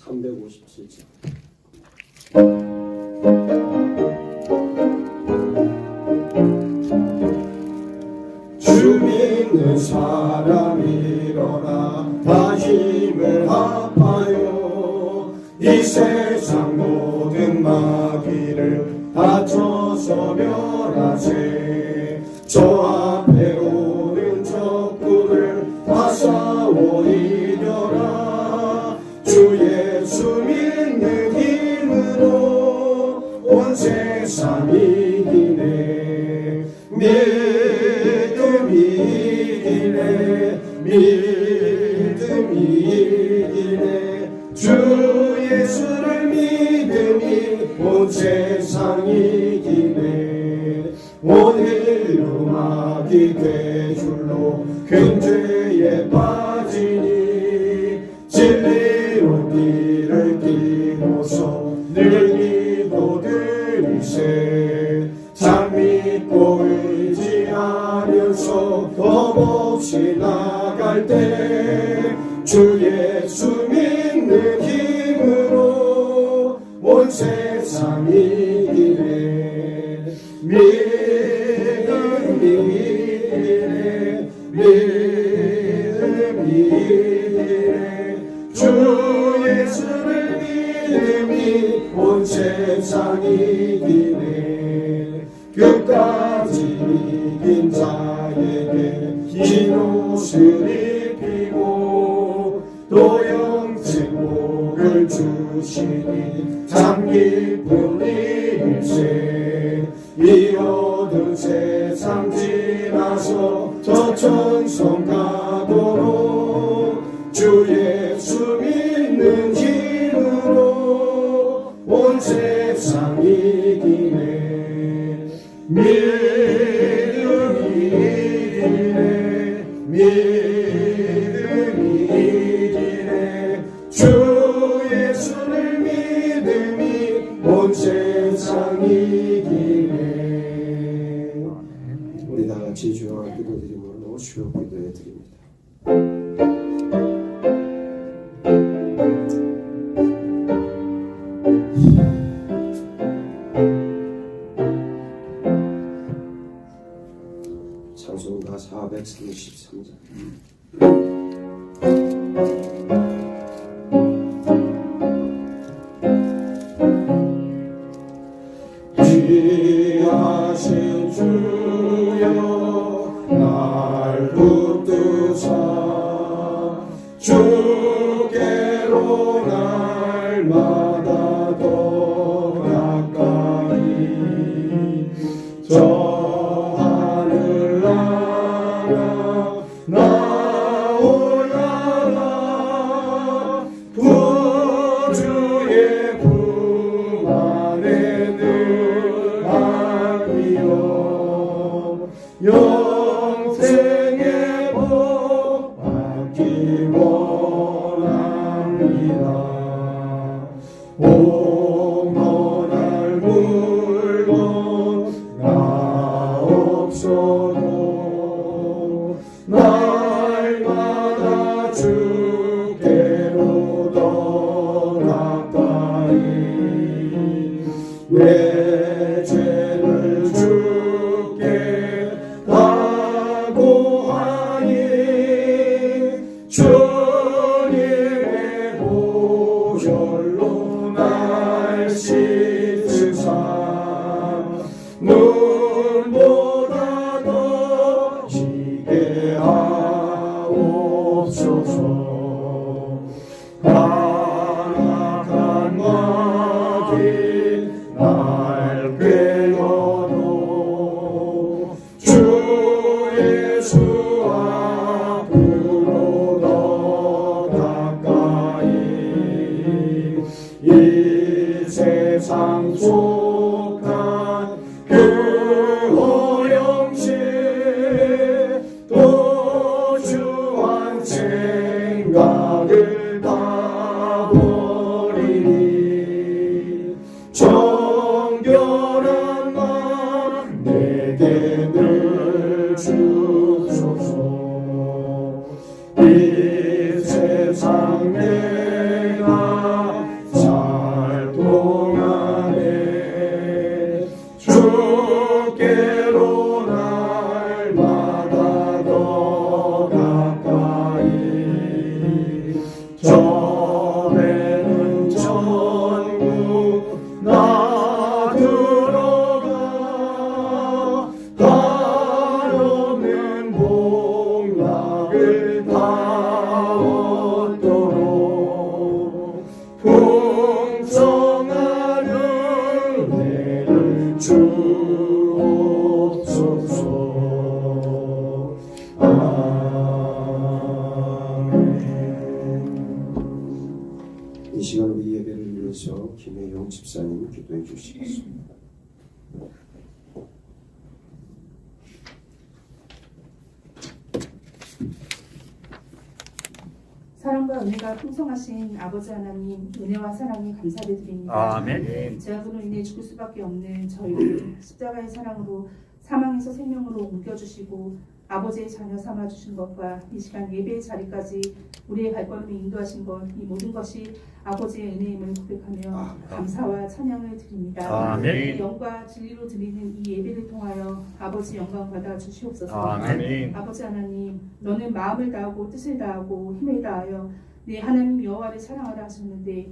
357장. 주 믿는 사람 일어나 다 힘을 합하여 이 세상 모든 마귀를 다쳐서 멸하세. 저 앞에 오는 적군을 다 싸워 이겨라. 주 예수 믿는 힘으로 온 세상 이기네. 믿음이 이기네. 믿음이 이기네. 주 예수를 믿음이 온 세상 이기네. 오늘로 마귀 괴줄로 큰 죄에 빠지니 진리로 길을 띠고서 늘 기도 드리세. 잘 믿고 의지하면서 겁없이 나갈 때 주 예수 믿는 힘으로 온 세상 이기네. 믿음이 이기네. 믿음이 이기네. 주 예수를 믿음이 온 세상 이기네. 끝까지 이긴 자에게 흰 옷을 입히고 또 영생 복을 주시니 참 기쁜 일세. 이 어두운 세상 지나서 저 천성 가도록 주 예수 믿는 힘으로 온 세상 이기네. 믿음이 이기네. 믿음이 이기네. 주 예수를 믿음이 온 세상 이기네. 우리 다 같이 주여 기도드림으로 주여 기도해 드립니다. 찬송가 433장. 귀하신 주여 날 붙드사 주께로 날마다 더 가까이 저 하늘나라 나 올라가 구주의 품 안에 늘 안위여 영생의 복 받기 원합니다. 오너날 물건 나 없어도 날마다 주께로 더 가까이 내 죄를 주께 다 고하니 주님의 보혈로 날 씻으사 눈보다 더 지게 하옵소서. 강악한 마귀 날 꿰어도 주 예수 앞으로 더 가까이 이 세상 속한 그 허영실 또 주한 생각을 다 버리니 정결한 마음 내게 늘 주소서. 이 세상 내가 천국 나 들어가 한없는 복락을 다 얻도록 풍성한 은혜를 주옵소서. 아멘. 이 시간 우리 예배를 위해서 김혜영 집사님 기도해 주시겠습니다. 사랑과 은혜가 풍성하신 아버지 하나님, 은혜와 사랑에 감사를 드립니다. 아멘. 죄악으로 인해 죽을 수밖에 없는 저희를 십자가의 사랑으로 사망에서 생명으로 옮겨주시고 아버지의 자녀 삼아주신 것과 이 시간 예배의 자리까지 우리의 발걸음을 인도하신 것, 이 모든 것이 아버지의 은혜임을 고백하며 감사와 찬양을 드립니다. 아멘. 영과 진리로 드리는 이 예배를 통하여 아버지 영광 받아 주시옵소서. 아멘. 아버지 하나님, 너는 마음을 다하고 뜻을 다하고 힘을 다하여 내 하나님 여호와를 사랑하라 하셨는데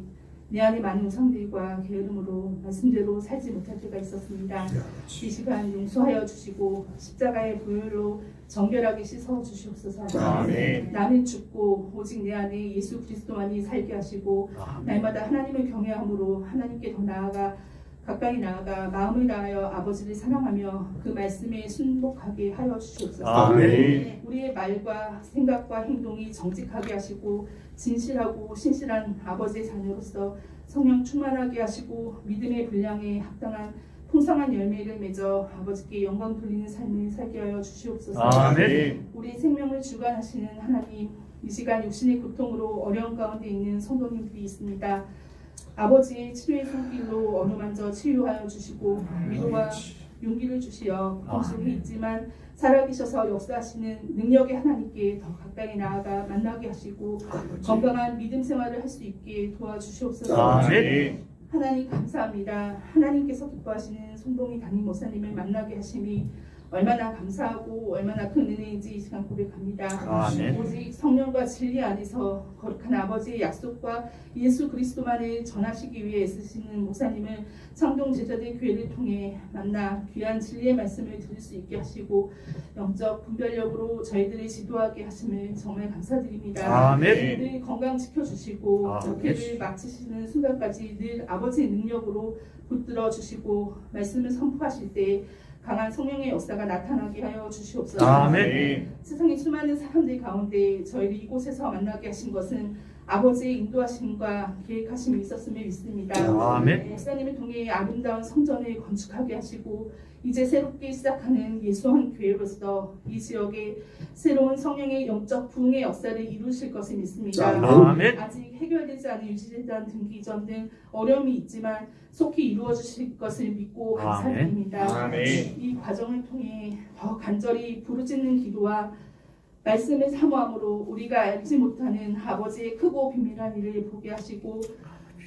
내 안에 많은 우상들과 게으름으로 말씀대로 살지 못할 때가 있었습니다. 이 시간 용서하여 주시고 십자가의 보혈로 정결하게 씻어 주시옵소서. 아멘. 나는 죽고 오직 내 안에 예수 그리스도만이 살게 하시고 날마다 하나님을 경외함으로 하나님께 더 나아가 가까이 나아가 마음을 다하여 아버지를 사랑하며 그 말씀에 순복하게 하여 주시옵소서. 아멘. 우리의 말과 생각과 행동이 정직하게 하시고 진실하고 신실한 아버지의 자녀로서 성령 충만하게 하시고 믿음의 분량에 합당한 풍성한 열매를 맺어 아버지께 영광 돌리는 삶을 살게 하여 주시옵소서. 아멘. 우리 생명을 주관하시는 하나님, 이 시간 육신의 고통으로 어려운 가운데 있는 성도님들이 있습니다. 아버지의 치료의 손길로 어루만져 치유하여 주시고 위로와 용기를 주시어 고통 속에 있지만 살아계셔서 역사하시는 능력의 하나님께 더 가까이 나아가 만나게 하시고 건강한 믿음 생활을 할 수 있게 도와주시옵소서. 아멘. 하나님 감사합니다. 하나님께서 기뻐하시는 손동희 담임 목사님을 만나게 하심이 얼마나 감사하고 얼마나 큰 은혜인지 이 시간 고백합니다. 아멘. 오직 성령과 진리 안에서 거룩한 아버지의 약속과 예수 그리스도만을 전하시기 위해 애쓰시는 목사님을 창동 제자들 교회를 통해 만나 귀한 진리의 말씀을 들을 수 있게 하시고 영적 분별력으로 저희들을 지도하게 하심을 정말 감사드립니다. 아멘. 늘 건강 지켜주시고 아멘. 목회를 마치시는 순간까지 늘 아버지의 능력으로 붙들어 주시고 말씀을 선포하실 때 강한 성령의 역사가 나타나게 하여 주시옵소서. 아멘. 세상의 수많은 사람들 가운데 저희를 이곳에서 만나게 하신 것은 아버지의 인도하심과 계획하심이 있었음을 믿습니다. 아멘. 목사님을 통해 아름다운 성전을 건축하게 하시고 이제 새롭게 시작하는 예수한 교회로서 이 지역에 새로운 성령의 영적 부흥의 역사를 이루실 것을 믿습니다. 아멘. 아직 해결되지 않은 유지재단 등기점 등 어려움이 있지만 속히 이루어 주실 것을 믿고 감사드립니다. 아멘. 이 과정을 통해 더 간절히 부르짖는 기도와 말씀을 사모함으로 우리가 알지 못하는 아버지의 크고 비밀한 일을 보게 하시고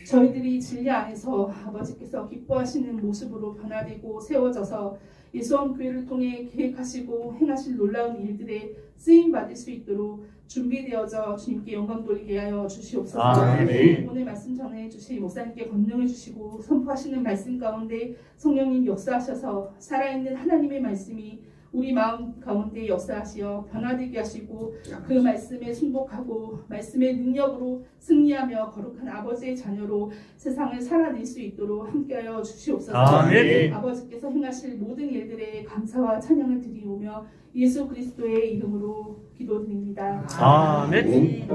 저희들이 진리 안에서 아버지께서 기뻐하시는 모습으로 변화되고 세워져서 예수원 교회를 통해 계획하시고 행하실 놀라운 일들에 쓰임 받을 수 있도록 준비되어져 주님께 영광 돌리게 하여 주시옵소서. 아멘. 오늘 말씀 전해 주신 목사님께 권능을 주시고 선포하시는 말씀 가운데 성령님 역사하셔서 살아있는 하나님의 말씀이 우리 마음 가운데 역사하시어 변화되게 하시고 그 말씀에 순복하고 말씀의 능력으로 승리하며 거룩한 아버지의 자녀로 세상을 살아낼 수 있도록 함께하여 주시옵소서. 아멘. 아버지께서 행하실 모든 일들에 감사와 찬양을 드리오며 예수 그리스도의 이름으로 기도드립니다. 아멘.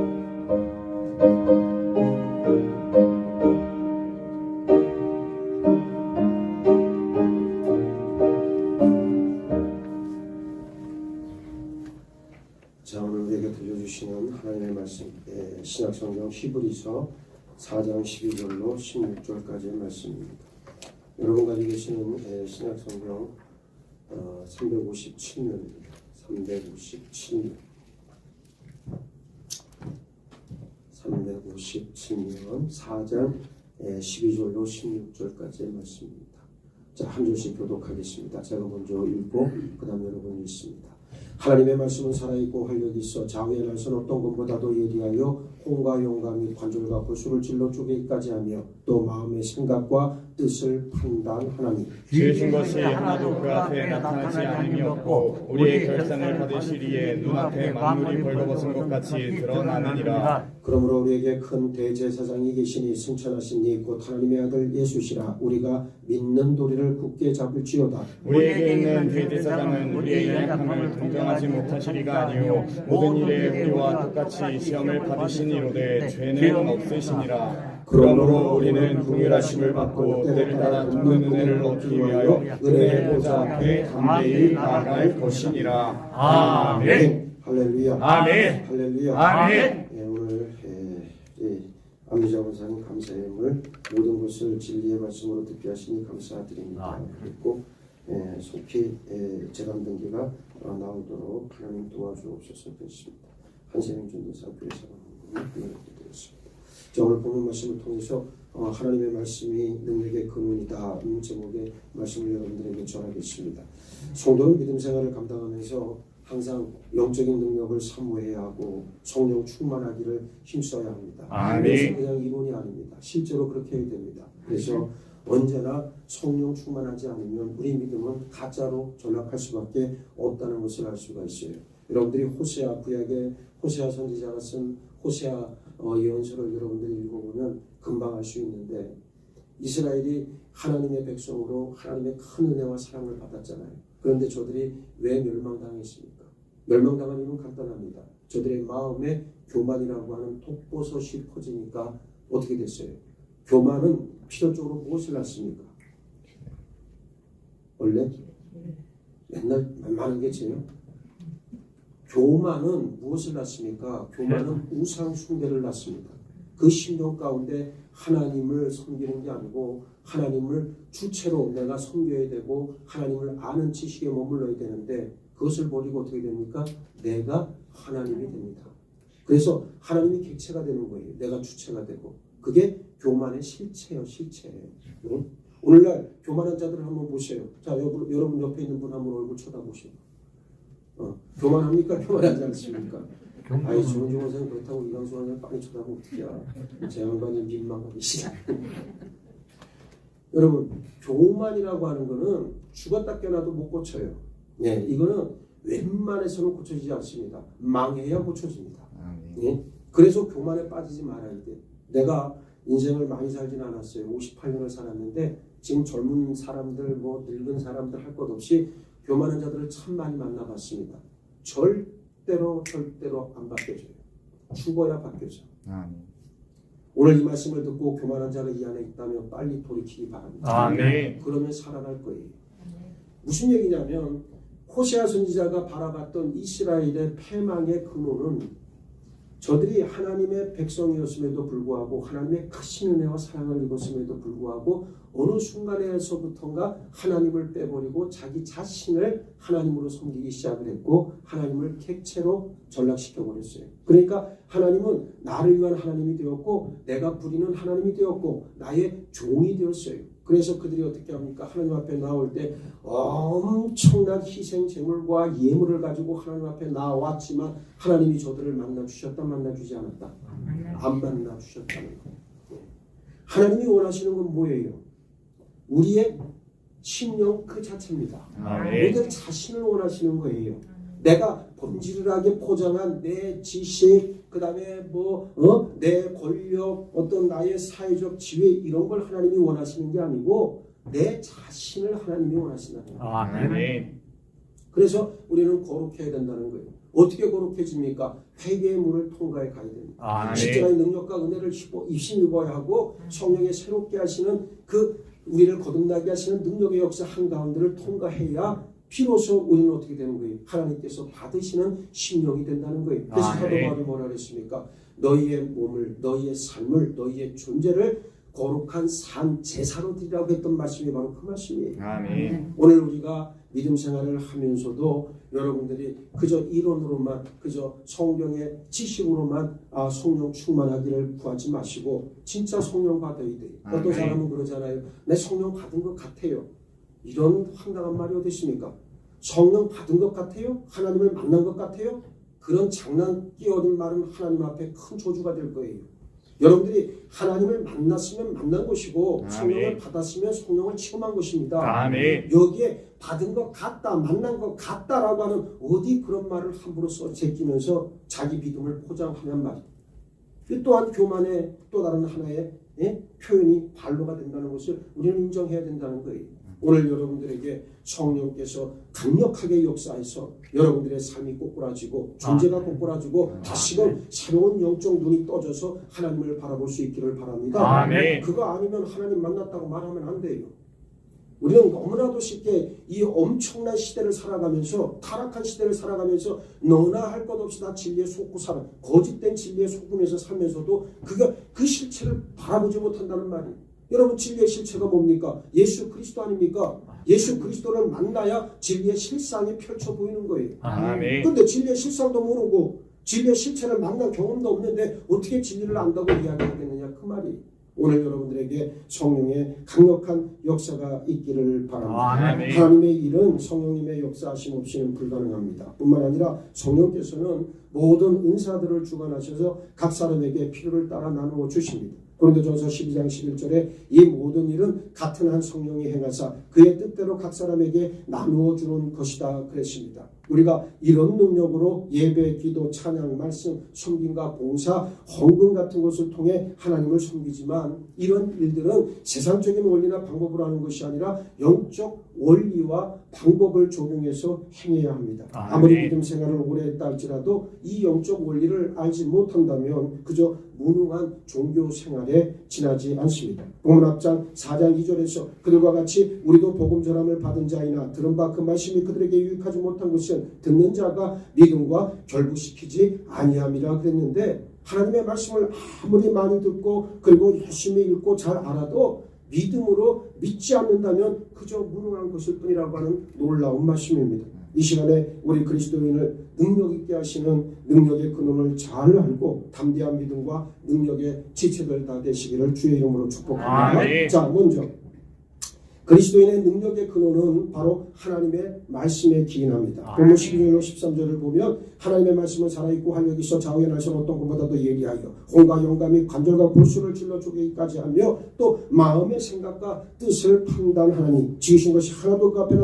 자, 오늘 우리에게 들려주시는 하나님의 말씀, 신약성경 히브리서 4장 12절로 16절까지의 말씀입니다. 여러분 가지고 계시는 신약성경 357면입니다. 357면 4장 12절로 16절까지의 말씀입니다. 자, 한 절씩 교독하겠습니다. 제가 먼저 읽고 그 다음 여러분 읽습니다. 하나님의 말씀은 살아있고 활력이 있어 좌우의 날선 어떤 것보다도 예리하여 혼과 용과 및 관절과 골수를 찔러 쪼개기까지 하며 또 마음의 생각과 뜻을 판단하나니 지으신 것이 하나도 그 앞에 나타나지 않음이 없고 우리의 결산을 받으시리에 눈앞에 만물이 벌거벗은 것 같이 드러나느니라. 그러므로 우리에게 큰 대제사장이 계시니 승천하신 이 곧 하나님의 아들 예수시라. 우리가 믿는 도리를 굳게 잡을지어다. 우리에게 있는 대제사장은 우리의 연약함을 동정하지 못하시리가 아니요 모든 일에 우리와 똑같이 시험을 받으시니로되 죄는 없으시니라. 그러므로 우리는 긍휼하심을 받고 때를 따라 돕는 은혜를 얻기 위하여 은혜의 보좌 앞에 담대히 나아갈 것이니라. 아멘. 할렐루야. 아멘. 할렐루야. 아멘. 오늘 안미자 원사님 감사함을 모든 것을 진리의 말씀으로 듣게 하시니 감사드립니다. 그리고 속히 재단 등기가 나오도록 하나님 도와주옵소서. 그렇습니다. 한세명 전도사 교회에서 드렸습니다. 오늘 보는 말씀을 통해서 하나님의 말씀이 능력의 근원이다 제목의 말씀을 여러분들에게 전하겠습니다. 성도는 믿음 생활을 감당하면서 항상 영적인 능력을 사모해야 하고 성령 충만하기를 힘써야 합니다. 그래서 그냥 이론이 아닙니다. 실제로 그렇게 해야 됩니다. 그래서 언제나 성령 충만하지 않으면 우리 믿음은 가짜로 전락할 수밖에 없다는 것을 알 수가 있어요. 여러분들이 호세아 구약의 호세아 선지자가 쓴 호세아 예언서를 여러분들이 읽어보면 금방 알 수 있는데 이스라엘이 하나님의 백성으로 하나님의 큰 은혜와 사랑을 받았잖아요. 그런데 저들이 왜 멸망당했습니까? 멸망당한 이유는 간단합니다. 저들의 마음에 교만이라고 하는 독버섯이 퍼지니까 어떻게 됐어요? 교만은 필연적으로 무엇을 낳습니까? 원래 맨날 많은 게 죄요. 교만은 무엇을 낳습니까? 교만은 우상 숭배를 낳습니다. 그 심령 가운데 하나님을 섬기는 게 아니고 하나님을 주체로 내가 섬겨야 되고 하나님을 아는 지식에 머물러야 되는데 그것을 버리고 어떻게 됩니까? 내가 하나님이 됩니다. 그래서 하나님이 객체가 되는 거예요. 내가 주체가 되고 그게 교만의 실체예요. 실체. 응? 오늘날 교만한 자들을 한번 보세요. 자, 여러분 옆에 있는 분 한번 얼굴 쳐다보세요. 교만합니까? 교만하지 않습니까? 아이 조은중 원사님 그렇다고 이강수 원사님 빨리 쳐다보면 어떡해요. 제 양반이 민망하기 싫어. 여러분 교만이라고 하는 거는 죽었다 깨어나도 못 고쳐요. 네, 이거는 웬만해서는 고쳐지지 않습니다. 망해야 고쳐집니다. 네? 그래서 교만에 빠지지 말아야 돼. 내가 인생을 많이 살진 않았어요. 58년을 살았는데 지금 젊은 사람들 늙은 사람들 할 것 없이 교만한 자들을 참 많이 만나봤습니다. 절대로 안 바뀌어져요. 죽어야 바뀌어져. 오늘 이 말씀을 듣고 교만한 자가 이 안에 있다면 빨리 돌이키기 바랍니다. 아멘. 그러면 살아날 거예요. 무슨 얘기냐면 호세아 선지자가 바라봤던 이스라엘의 패망의 근원은 저들이 하나님의 백성이었음에도 불구하고 하나님의 크신 은혜와 사랑을 입었음에도 불구하고 어느 순간에서부터인가 하나님을 빼버리고 자기 자신을 하나님으로 섬기기 시작을 했고 하나님을 객체로 전락시켜버렸어요. 그러니까 하나님은 나를 위한 하나님이 되었고 내가 부리는 하나님이 되었고 나의 종이 되었어요. 그래서 그들이 어떻게 합니까? 하나님 앞에 나올 때 엄청난 희생 제물과 예물을 가지고 하나님 앞에 나왔지만 하나님이 저들을 만나주셨다 만나주지 않았다? 안 만나주셨다는 거예요. 하나님이 원하시는 건 뭐예요? 우리의 심령 그 자체입니다. 우리들 자신을 원하시는 거예요. 내가 본질하게 포장한 내 지식, 그 다음에 내 권력, 어떤 나의 사회적 지위 이런 걸 하나님이 원하시는 게 아니고 내 자신을 하나님이 원하시는 거예요. 그래서 우리는 거룩해야 된다는 거예요. 어떻게 거룩해집니까? 회개의 문을 통과해 가야 됩니다. 십자가의 능력과 은혜를 입심입어야 하고 성령의 새롭게 하시는 그 우리를 거듭나게 하시는 능력의 역사 한가운데를 통과해야 비로소 우리는 어떻게 되는 거예요? 하나님께서 받으시는 심령이 된다는 거예요. 그래서 사도 바울이 뭐라 그랬습니까? 너희의 몸을, 너희의 삶을, 너희의 존재를 거룩한 산 제사로 드리라고 했던 말씀이 바로 그 말씀이에요. 아멘. 오늘 우리가 믿음 생활을 하면서도 여러분들이 그저 이론으로만 그저 성경의 지식으로만 성령 충만하기를 구하지 마시고 진짜 성령 받아야 돼요. 어떤 사람은 그러잖아요. 내 성령 받은 것 같아요. 이런 황당한 말이 어디 있습니까? 성령 받은 것 같아요? 하나님을 만난 것 같아요? 그런 장난기 어린 말은 하나님 앞에 큰 저주가 될 거예요. 여러분들이 하나님을 만났으면 만난 것이고 아멘. 성령을 받았으면 성령을 체험한 것입니다. 아멘. 여기에 받은 것 같다, 만난 것 같다라고 하는 어디 그런 말을 함부로 써 제끼면서 자기 믿음을 포장하냔 말이에요. 이 또한 교만의 또 다른 하나의 표현이 반로가 된다는 것을 우리는 인정해야 된다는 거예요. 오늘 여러분들에게 성령께서 강력하게 역사해서 여러분들의 삶이 꼬꾸라지고 존재가 꼬꾸라지고 다시금 새로운 영적 눈이 떠져서 하나님을 바라볼 수 있기를 바랍니다. 아멘. 그거 아니면 하나님 만났다고 말하면 안 돼요. 우리는 너무나도 쉽게 이 엄청난 시대를 살아가면서 타락한 시대를 살아가면서 너나 할 것 없이 다 진리에 속고 살아 거짓된 진리에 속으면서 살면서도 그 실체를 바라보지 못한다는 말이에요. 여러분 진리의 실체가 뭡니까? 예수 그리스도 아닙니까? 예수 그리스도를 만나야 진리의 실상이 펼쳐 보이는 거예요. 아멘. 그런데 진리의 실상도 모르고 진리의 실체를 만난 경험도 없는데 어떻게 진리를 안다고 이야기하겠느냐 그 말이에요. 오늘 여러분들에게 성령의 강력한 역사가 있기를 바랍니다. 아멘. 하나님의 일은 성령님의 역사하심 없이는 불가능합니다. 뿐만 아니라 성령께서는 모든 은사들을 주관하셔서 각 사람에게 필요를 따라 나누어 주십니다. 고린도전서 12장 11절에 이 모든 일은 같은 한 성령이 행하사 그의 뜻대로 각 사람에게 나누어 주는 것이다 그랬습니다. 우리가 이런 능력으로 예배, 기도, 찬양, 말씀, 섬김과 봉사, 헌금 같은 것을 통해 하나님을 섬기지만 이런 일들은 세상적인 원리나 방법으로 하는 것이 아니라 영적 원리와 방법을 적용해서 행해야 합니다. 아무리 믿음 생활을 오래 했다 할지라도 이 영적 원리를 알지 못한다면 그저 무능한 종교 생활에 지나지 않습니다. 본문 앞장 4장 2절에서 그들과 같이 우리도 복음 전함을 받은 자이나 들은 바 그 말씀이 그들에게 유익하지 못한 것은 듣는 자가 믿음과 결부시키지 아니함이라 그랬는데 하나님의 말씀을 아무리 많이 듣고 그리고 열심히 읽고 잘 알아도 믿음으로 믿지 않는다면 그저 무능한 것일 뿐이라고 하는 놀라운 말씀입니다. 이 시간에 우리 그리스도인을 능력 있게 하시는 능력의 근원을 잘 알고 담대한 믿음과 능력의 지체들 다 되시기를 주의 이름으로 축복합니다. 아멘. 자, 먼저 그리스도인의 능력의 근원은 바로 하나님의 말씀에 기인합니다. 본문 12절 13절을 보면 하나님의 말씀은 살아있고 활력이 있어 좌우의 날선 어떤 것보다도 예리하여 혼과 영감이 관절과 골수를 찔러 쪼개기까지 하며 또 마음의 생각과 뜻을 판단하니 지으신 것이 하나도 그 앞에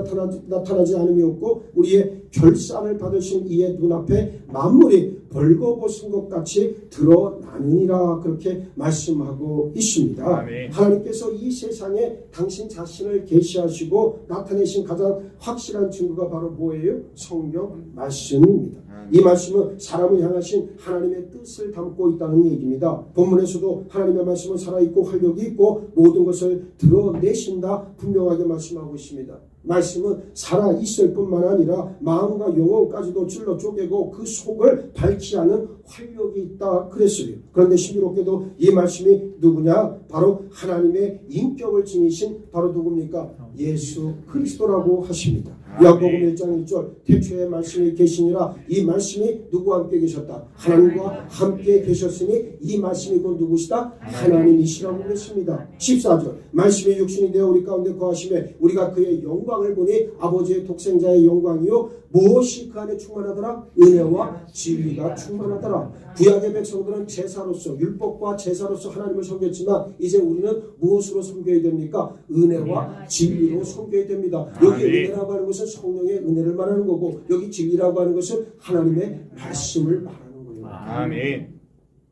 나타나지 않음이 없고 우리의 결산을 받으신 이의 눈앞에 만물이 벌거벗은 것 같이 드러나느니라 그렇게 말씀하고 있습니다. 아멘. 하나님께서 이 세상에 당신 자신을 계시하시고 나타내신 가장 확실한 증거가 바로 뭐예요? 성경 말씀입니다. 이 말씀은 사람을 향하신 하나님의 뜻을 담고 있다는 얘기입니다. 본문에서도 하나님의 말씀은 살아있고 활력이 있고 모든 것을 드러내신다 분명하게 말씀하고 있습니다. 말씀은 살아있을 뿐만 아니라 마음과 영혼까지도 찔러 쪼개고 그 속을 밝히 하는 활력이 있다 그랬어요. 그런데 신비롭게도 이 말씀이 누구냐? 바로 하나님의 인격을 지니신 바로 누굽니까? 예수 그리스도라고 하십니다. 야고보서 1장 1절 태초에 말씀이 계시니라 이 말씀이 누구와 함께 계셨다? 하나님과 함께 계셨으니 이 말씀이 곧 누구시다? 하나님이시라고 그랬습니다. 14절 말씀이 육신이 되어 우리 가운데 거하심에 우리가 그의 영광을 보니 아버지의 독생자의 영광이요 무엇이 그 안에 충만하더라? 은혜와 진리가 충만하더라. 구약의 백성들은 제사로서 율법과 제사로서 하나님을 섬겼지만 이제 우리는 무엇으로 섬겨야 됩니까? 은혜와 진리로 섬겨야 됩니다. 여기 은혜라고 하는 것은 성령의 은혜를 말하는 거고 여기 진리라고 하는 것은 하나님의 말씀을 말하는 거예요. 아멘.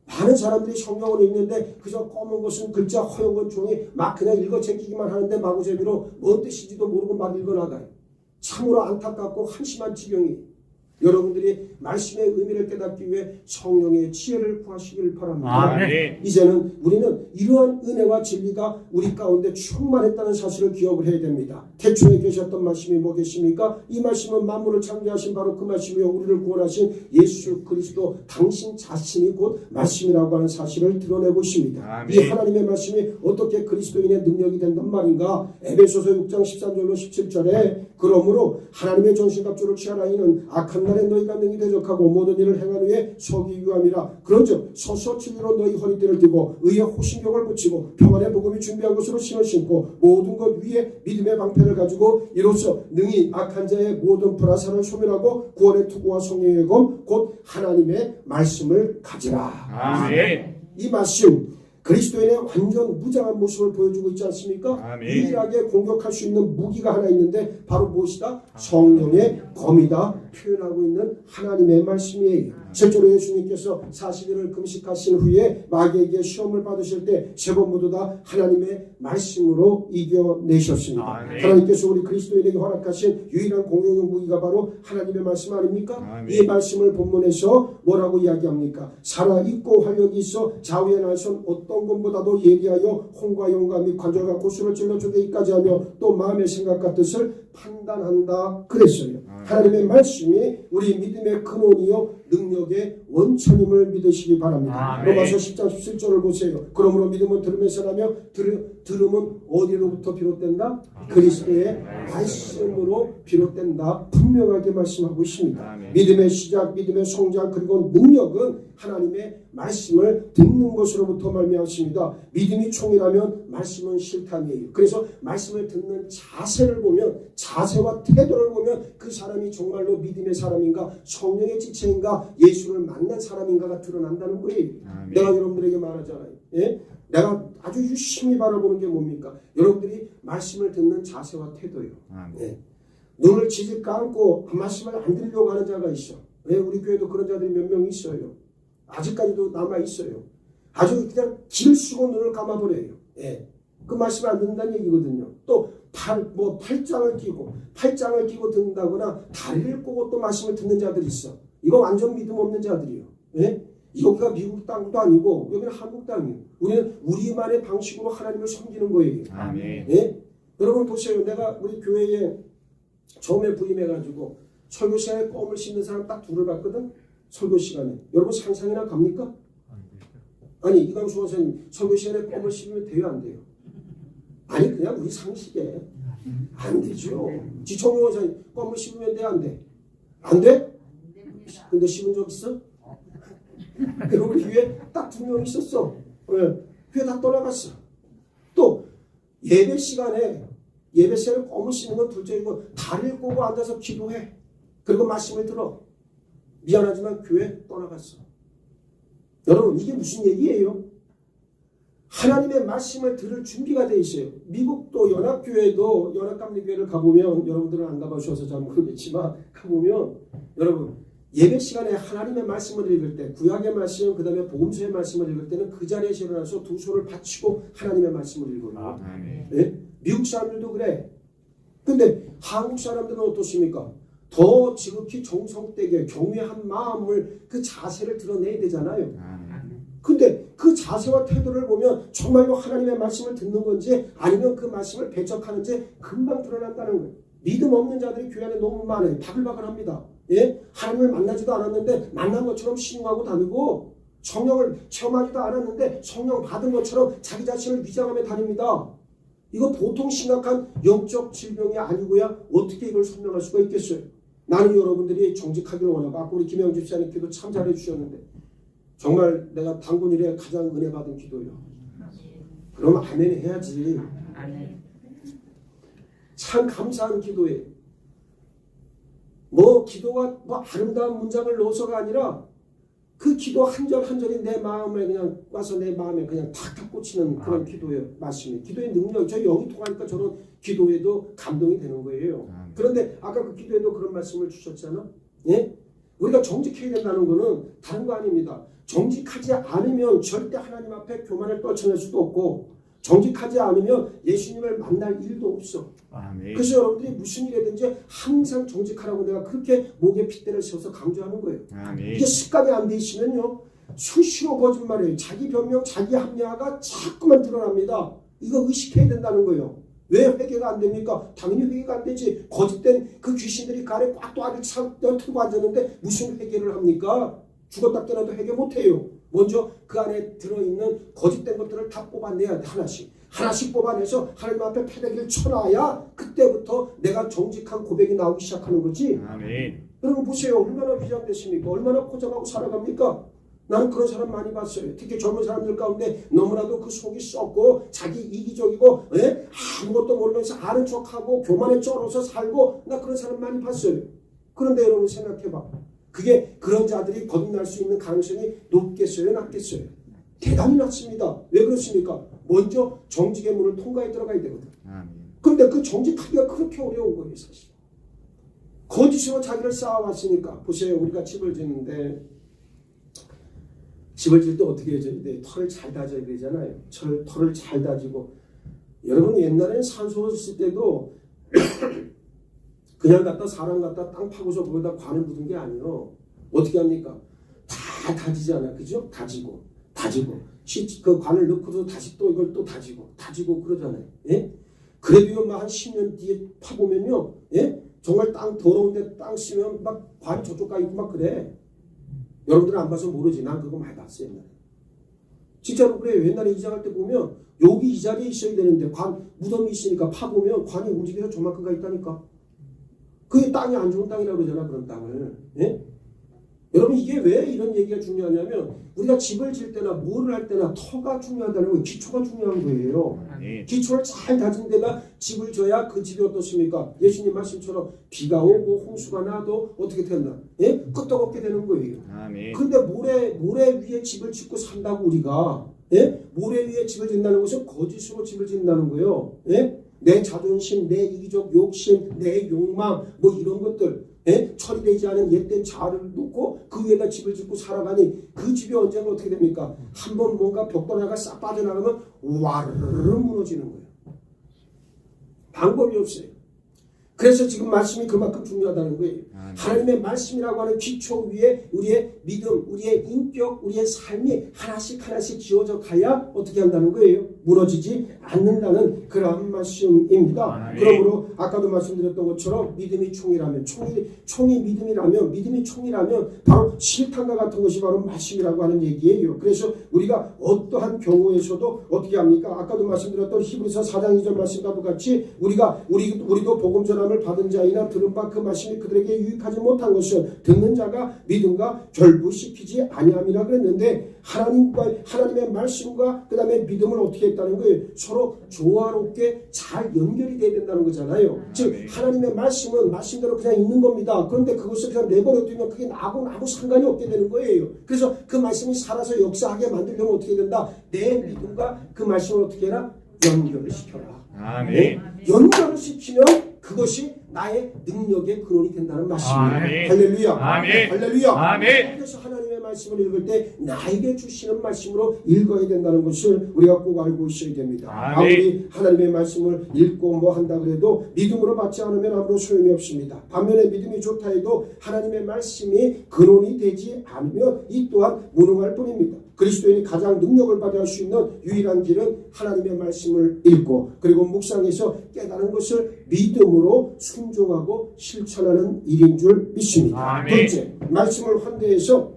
많은 사람들이 성경을 읽는데 그저 검은 것은 글자 허연 건 종이 막 그냥 읽어 제끼기만 하는데 마구제비로 뭔 뜻인지도 모르고 막 읽어나가요. 참으로 안타깝고 한심한 지경이 여러분들이 말씀의 의미를 깨닫기 위해 성령의 지혜를 구하시길 바랍니다. 아멘. 이제는 우리는 이러한 은혜와 진리가 우리 가운데 충만했다는 사실을 기억을 해야 됩니다. 태초에 계셨던 말씀이 뭐겠습니까? 이 말씀은 만물을 창조하신 바로 그 말씀이요 우리를 구원하신 예수 그리스도 당신 자신이 곧 말씀이라고 하는 사실을 드러내고 있습니다. 아멘. 이 하나님의 말씀이 어떻게 그리스도인의 능력이 된단 말인가? 에베소서 6장 13절로 17절에 그러므로 하나님의 전신갑주를 취하라 이는 악한 날에 너희가 능히 대적하고 모든 일을 행한 후에 서기 위함이라. 그런즉 서서 진리로 너희 허리띠를 띠고 의의 호신경을 붙이고 평안의 복음이 준비한 것으로 신을 신고 모든 것 위에 믿음의 방패를 가지고 이로써 능히 악한 자의 모든 불화살을 소멸하고 구원의 투구와 성령의 검 곧 하나님의 말씀을 가지라. 아멘. 이 말씀 그리스도인의 완전 무장한 모습을 보여주고 있지 않습니까? 아멘. 유일하게 공격할 수 있는 무기가 하나 있는데 바로 무엇이다? 성령의 검이다 표현하고 있는 하나님의 말씀이에요. 실제로 예수님께서 40일을 금식하신 후에 마귀에게 시험을 받으실 때 세 번 모두 다 하나님의 말씀으로 이겨내셨습니다. 아멘. 하나님께서 우리 그리스도인에게 허락하신 유일한 공격용 무기가 바로 하나님의 말씀 아닙니까? 아멘. 이 말씀을 본문에서 뭐라고 이야기합니까? 살아있고 활력이 있어 좌우에 날선 어떤 것보다도 예리하여 홍과 영감이 관절과 고수를 찔러 쪼개기까지 하며 또 마음의 생각과 뜻을 판단한다 그랬어요. 하나님의 말씀이 우리 믿음의 근원이요 능력의 원천임을 믿으시기 바랍니다. 아멘. 로마서 10장 17절을 보세요. 그러므로 믿음은 들으면서 나며 들음은 어디로부터 비롯된다? 그리스도의 말씀으로 비롯된다. 분명하게 말씀하고 있습니다. 아멘. 믿음의 시작, 믿음의 성장 그리고 능력은 하나님의 말씀을 듣는 것으로부터 말미암습니다. 믿음이 총이라면 말씀은 실탄이에요. 그래서 말씀을 듣는 자세를 보면 자세와 태도를 보면 그 사람이 정말로 믿음의 사람인가 성령의 지체인가 예수를 만난 사람인가가 드러난다는 거예요. 아멘. 내가 여러분들에게 말하잖아요. 예? 내가 아주 유심히 바라보는 게 뭡니까? 여러분들이 말씀을 듣는 자세와 태도예요. 아멘. 예. 눈을 지질 감고 말씀을 안 들으려고 하는 자가 있어. 예? 우리 교회도 그런 자들이 몇 명 있어요. 아직까지도 남아 있어요. 아주 그냥 길 쓰고 눈을 감아버려요. 예. 그 말씀을 안 듣는다는 얘기거든요. 또 팔짱을 끼고 듣는다거나 다리를 꼬고 또 말씀을 듣는 자들이 있어. 이거 완전 믿음 없는 자들이요. 예? 여기가 미국 땅도 아니고 여기는 한국 땅이에요. 우리는 우리만의 방식으로 하나님을 섬기는 거예요. 아멘. 예? 여러분 보세요. 내가 우리 교회에 처음에 부임해가지고 설교 시간에 껌을 씹는 사람 딱 둘을 봤거든. 설교 시간에. 여러분 상상이나 갑니까? 아니 이광수 원사님 설교 시간에 껌을 씹으면 돼요 안 돼요? 아니 그냥 우리 상식에 안 되죠. 지청용 원사님 껌을 씹으면 돼 안 돼? 안 돼? 근데 씹은 적 있어? 그리고 우리 교회에 딱 2명 있었어. 왜? 교회 다 떠나갔어. 또 예배 시간에 껌을 씹는 건 둘째이고 다리를 꼬고 앉아서 기도해. 그리고 말씀을 들어. 미안하지만 교회 떠나갔어. 여러분 이게 무슨 얘기예요? 하나님의 말씀을 들을 준비가 돼 있어요. 미국도 연합교회도 연합감리교회를 가보면 여러분들은 안 가보셔서 잘 모르겠지만 가보면 여러분 예배 시간에 하나님의 말씀을 읽을 때 구약의 말씀 그 다음에 복음서의 말씀을 읽을 때는 그 자리에서 일어나서 두 손을 받치고 하나님의 말씀을 읽어요. 네? 미국 사람들도 그래. 근데 한국 사람들은 어떻습니까? 더 지극히 정성되게 경외한 마음을 그 자세를 드러내야 되잖아요. 근데 그 자세와 태도를 보면 정말로 하나님의 말씀을 듣는 건지 아니면 그 말씀을 배척하는지 금방 드러난다는 거예요. 믿음 없는 자들이 교회 안에 너무 많아요. 바글바글합니다. 예? 하나님을 만나지도 않았는데 만난 것처럼 신용하고 다니고 성령을 체험하지도 않았는데 성령 받은 것처럼 자기 자신을 위장하며 다닙니다. 이거 보통 심각한 영적 질병이 아니고야 어떻게 이걸 설명할 수가 있겠어요. 나는 여러분들이 정직하기를 원하고 아까 우리 김영 집사님께도 참 잘해 주셨는데 정말 내가 당군 일에 가장 은혜 받은 기도예요. 그럼 아멘 해야지. 참 감사한 기도예요. 기도가 아름다운 문장을 넣어서가 아니라 그 기도 한 절 한 절이 내 마음에 그냥 와서 내 마음에 그냥 탁탁 꽂히는 그런 기도예요. 말씀이. 기도의 능력. 저 영이 통하니까 저는 기도에도 감동이 되는 거예요. 그런데 아까 그 기도에도 그런 말씀을 주셨잖아. 예? 우리가 정직해야 된다는 거는 다른 거 아닙니다. 정직하지 않으면 절대 하나님 앞에 교만을 떨쳐낼 수도 없고 정직하지 않으면 예수님을 만날 일도 없어. 아멘. 그래서 여러분들이 무슨 일이든지 항상 정직하라고 내가 그렇게 목에 핏대를 세워서 강조하는 거예요. 아멘. 이게 습관이 안 돼 있으면요. 수시로 거짓말이에요. 자기 변명, 자기 합리화가 자꾸만 드러납니다. 이거 의식해야 된다는 거예요. 왜 회개가 안 됩니까? 당연히 회개가 안 되지. 거짓된 그 귀신들이 그 안에 꽉 또 아직 틀고 앉았는데 무슨 회개를 합니까? 죽었다 깨어나도 회개 못해요. 먼저 그 안에 들어있는 거짓된 것들을 다 뽑아내야 돼. 하나씩 뽑아내서 하나님 앞에 패대기를 쳐놔야 그때부터 내가 정직한 고백이 나오기 시작하는 거지. 아멘. 여러분 보세요. 얼마나 위장됐습니까? 얼마나 포장하고 살아갑니까? 나는 그런 사람 많이 봤어요. 특히 젊은 사람들 가운데 너무나도 그 속이 썩고 자기 이기적이고 아무것도 모르면서 아는 척하고 교만에 쩔어서 살고 나 그런 사람 많이 봤어요. 그런데 여러분 생각해봐. 그게 그런 자들이 거듭날 수 있는 가능성이 높겠어요? 낮겠어요? 대단히 낮습니다. 왜 그렇습니까? 먼저 정직의 문을 통과해 들어가야 되거든. 그런데 그 정직하기가 그렇게 어려운 거예요. 사실. 거짓으로 자기를 쌓아왔으니까. 보세요. 우리가 집을 짓는데 집을 질 때 어떻게 해줘야 돼? 털을 잘 다져야 되잖아요. 털을 잘 다지고. 여러분 옛날에는 산소를 쓸 때도 그냥 갖다 사람 갖다 땅 파고서 거기다 관을 묻은 게 아니에요. 어떻게 합니까? 다 다지잖아요. 그죠? 다지고. 그 관을 넣고서 다시 또 이걸 또 다지고 그러잖아요. 예? 그래도요, 한 10년 뒤에 파보면요, 예? 정말 땅 더러운데 땅 쓰면 막 관이 저쪽 가 있고 막 그래. 여러분들은 안 봐서 모르지. 난 그거 많이 봤어요. 옛날에. 진짜로 그래요. 옛날에 이장할 때 보면 여기 이 자리에 있어야 되는데 무덤이 있으니까 파보면 관이 움직여서 저만큼 가 있다니까. 그게 땅이 안 좋은 땅이라고 그러잖아. 그런 땅을. 예? 여러분 이게 왜 이런 얘기가 중요하냐면 우리가 집을 질 때나 뭐를 할 때나 터가 중요하다는 거예요. 기초가 중요한 거예요. 기초를 잘 다진 데가 집을 져야 그 집이 어떻습니까? 예수님 말씀처럼 비가 오고 홍수가 나도 어떻게 된다? 예? 끄떡없게 되는 거예요. 그런데 모래 위에 집을 짓고 산다고 우리가 예? 모래 위에 집을 짓는다는 것은 거짓으로 집을 짓는다는 거예요. 예? 내 자존심, 내 이기적 욕심, 내 욕망 뭐 이런 것들 예? 처리되지 않은 옛된 자아를 놓고 그 위에다 집을 짓고 살아가니 그 집이 언젠가 어떻게 됩니까? 한번 뭔가 벽돌 싹 빠져나가면 와르르 무너지는 거예요. 방법이 없어요. 그래서 지금 말씀이 그만큼 중요하다는 거예요. 하나님의 말씀이라고 하는 기초 위에 우리의 믿음, 우리의 인격, 우리의 삶이 하나씩 지어져 가야 어떻게 한다는 거예요? 무너지지 않는다는 그런 말씀입니다. 그러므로 아까도 말씀드렸던 것처럼 믿음이 총이라면 총이 믿음이 총이라면 바로 실탄과 같은 것이 바로 말씀이라고 하는 얘기예요. 그래서 우리가 어떠한 경우에서도 어떻게 합니까? 아까도 말씀드렸던 히브리서 4장 2절 말씀과도 같이 우리도 복음 전함을 받은 자이나 들은 바 그 말씀이 그들에게 유익하지 못한 것을 듣는 자가 믿음과 결부시키지 아니함이라 그랬는데 하나님의 말씀과 그 다음에 믿음을 어떻게 했다는 거예요? 서로 조화롭게 잘 연결이 돼야 된다는 거잖아요. 즉 하나님의 말씀은 말씀대로 그냥 있는 겁니다. 그런데 그것을 그냥 내버려 두면 그게 나하고 아무 상관이 없게 되는 거예요. 그래서 그 말씀이 살아서 역사하게 만들려면 어떻게 된다? 내 믿음과 그 말씀을 어떻게 해라? 연결을 시켜라. 네? 연결을 시키면 그것이 나의 능력의 근원이 된다는 말씀입니다. 할렐루야. 할렐루야. 그래서 하나님의 말씀을 읽을 때 나에게 주시는 말씀으로 읽어야 된다는 것을 우리가 꼭 알고 있어야 됩니다. 아무리 하나님의 말씀을 읽고 뭐 한다 그래도 믿음으로 받지 않으면 아무런 소용이 없습니다. 반면에 믿음이 좋다 해도 하나님의 말씀이 근원이 되지 않으면 이 또한 무능할 뿐입니다. 그리스도인이 가장 능력을 받을 수 있는 유일한 길은 하나님의 말씀을 읽고 그리고 묵상해서 깨달은 것을 믿음으로 순종하고 실천하는 일인 줄 믿습니다. 둘째, 말씀을 환대해서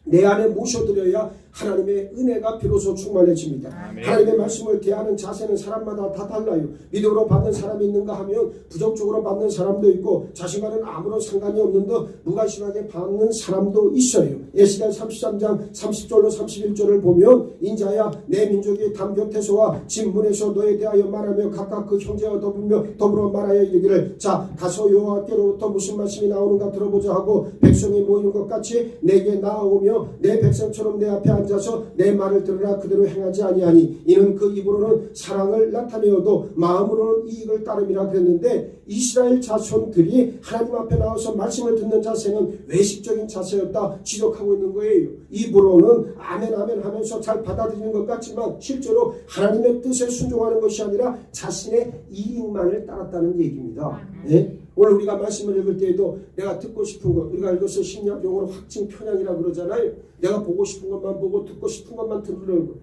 내 안에 모셔드려야 하나님의 은혜가 비로소 충만해집니다. 하나님의 말씀을 대하는 자세는 사람마다 다 달라요. 믿음으로 받는 사람이 있는가 하면 부정적으로 받는 사람도 있고 자신과는 아무런 상관이 없는 듯 무관심하게 받는 사람도 있어요. 예시가 33장 30절로 31절을 보면 인자야 내 민족이 담 곁에서와 진문에서 너에 대하여 말하며 각각 그 형제와 더불어 말하여 이르기를 자 가서 여호와께로부터 무슨 말씀이 나오는가 들어보자 하고 백성이 모이는 것 같이 내게 나아오며 내 백성처럼 내 앞에 앉아서 내 말을 들으라 그대로 행하지 아니하니 이는 그 입으로는 사랑을 나타내어도 마음으로는 이익을 따름이라 그랬는데 이스라엘 자손들이 하나님 앞에 나와서 말씀을 듣는 자세는 외식적인 자세였다 지적하고 있는 거예요. 입으로는 아멘 아멘 하면서 잘 받아들이는 것 같지만 실제로 하나님의 뜻에 순종하는 것이 아니라 자신의 이익만을 따랐다는 얘기입니다. 네? 오늘 우리가 말씀을 읽을 때에도 내가 듣고 싶은 것, 우리가 이것을 신약 용어로 확증 편향이라고 그러잖아요. 내가 보고 싶은 것만 보고 듣고 싶은 것만 들으려는 거예요.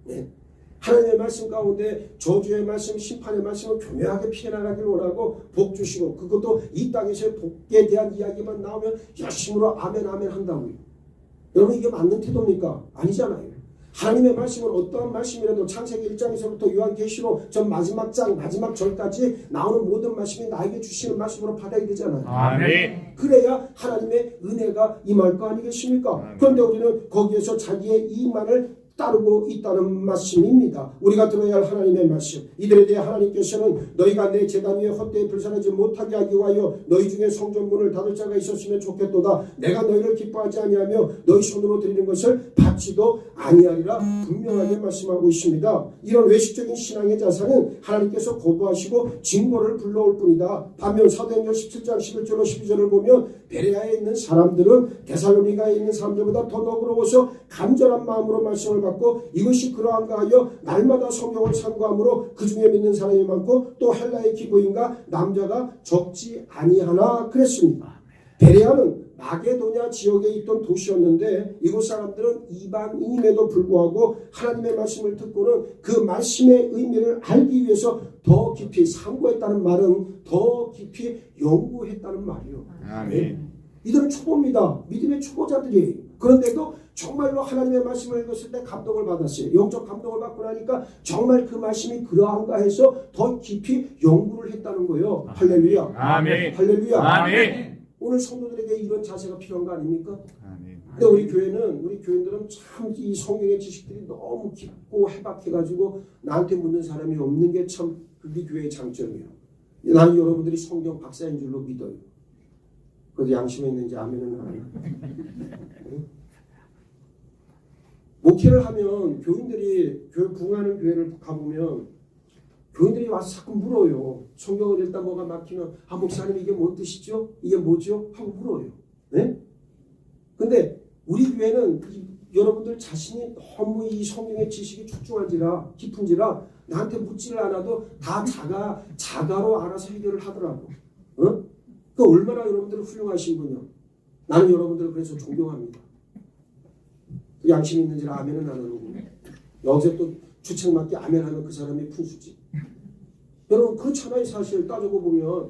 네. 하나님의 말씀 가운데 저주의 말씀, 심판의 말씀을 교묘하게 피해나가길 원하고 복 주시고 그것도 이 땅에서의 복에 대한 이야기만 나오면 열심으로 아멘 아멘 한다고요. 여러분 이게 맞는 태도입니까? 아니잖아요. 하나님의 말씀은 어떠한 말씀이라도 창세기 1장에서부터 요한계시록 전 마지막 장 마지막 절까지 나오는 모든 말씀이 나에게 주시는 말씀으로 받아야 되잖아요. 아멘. 그래야 하나님의 은혜가 임할 거 아니겠습니까? 아멘. 그런데 우리는 거기에서 자기의 이익만을 따르고 있다는 말씀입니다. 우리가 들어야 할 하나님의 말씀. 이들에 대해 하나님께서는 너희가 내 제단 위에 헛되이 불살하지 못하게 하기 위하여 너희 중에 성전문을 닫을 자가 있었으면 좋겠도다. 내가 너희를 기뻐하지 아니하며 너희 손으로 드리는 것을 받지도 아니하리라 분명하게 말씀하고 있습니다. 이런 외식적인 신앙의 자산은 하나님께서 거부하시고 징벌을 불러올 뿐이다. 반면 사도행전 17장 11절로 12절을 보면 베레아에 있는 사람들은 데살로니가에 있는 사람들보다 더 너그러워서 간절한 마음으로 말씀을 받고 이것이 그러한가 하여 날마다 성경을 상고함으로 그 중에 믿는 사람이 많고 또 헬라의 기부인과 남자가 적지 아니하나 그랬습니다. 베레아는 마게도냐 지역에 있던 도시였는데 이곳 사람들은 이방인임에도 불구하고 하나님의 말씀을 듣고는 그 말씀의 의미를 알기 위해서 더 깊이 상고했다는 말은 더 깊이 연구했다는 말이요. 아멘. 이들은 초보입니다. 믿음의 초보자들이에요. 그런데도 정말로 하나님의 말씀을 읽었을 때 감동을 받았어요. 영적 감동을 받고 나니까 정말 그 말씀이 그러한가 해서 더 깊이 연구를 했다는 거예요. 할렐루야. 아멘. 할렐루야. 아멘. 오늘 성도들에게 이런 자세가 필요한 거 아닙니까? 아멘. 근데 우리 교인들은 참 이 성경의 지식들이 너무 깊고 해박해가지고 나한테 묻는 사람이 없는 게 참 우리 교회의 장점이에요. 나는 여러분들이 성경 박사인 줄로 믿어요. 그래도 양심에 있는지 아멘은 하나요? 목회를 하면 교인들이 교회 부흥하는 교회를 가보면 교인들이 와서 자꾸 물어요. 성경을 읽다 뭐가 막히면 목사님 이게 뭔 뜻이죠? 이게 뭐죠? 하고 물어요. 네? 근데 우리 교회는 여러분들 자신이 너무 이 성경의 지식이 출중한지라 깊은지라 나한테 묻지를 않아도 다 자가로 알아서 해결을 하더라고. 어? 그 얼마나 여러분들은 훌륭하신 분이요. 나는 여러분들을 그래서 존경합니다. 양심 있는지라 아멘은 안 하는 거예요. 여기서 또 주책맞게 아멘하면 그 사람이 푼수지. 여러분 그렇잖아요. 사실 따지고 보면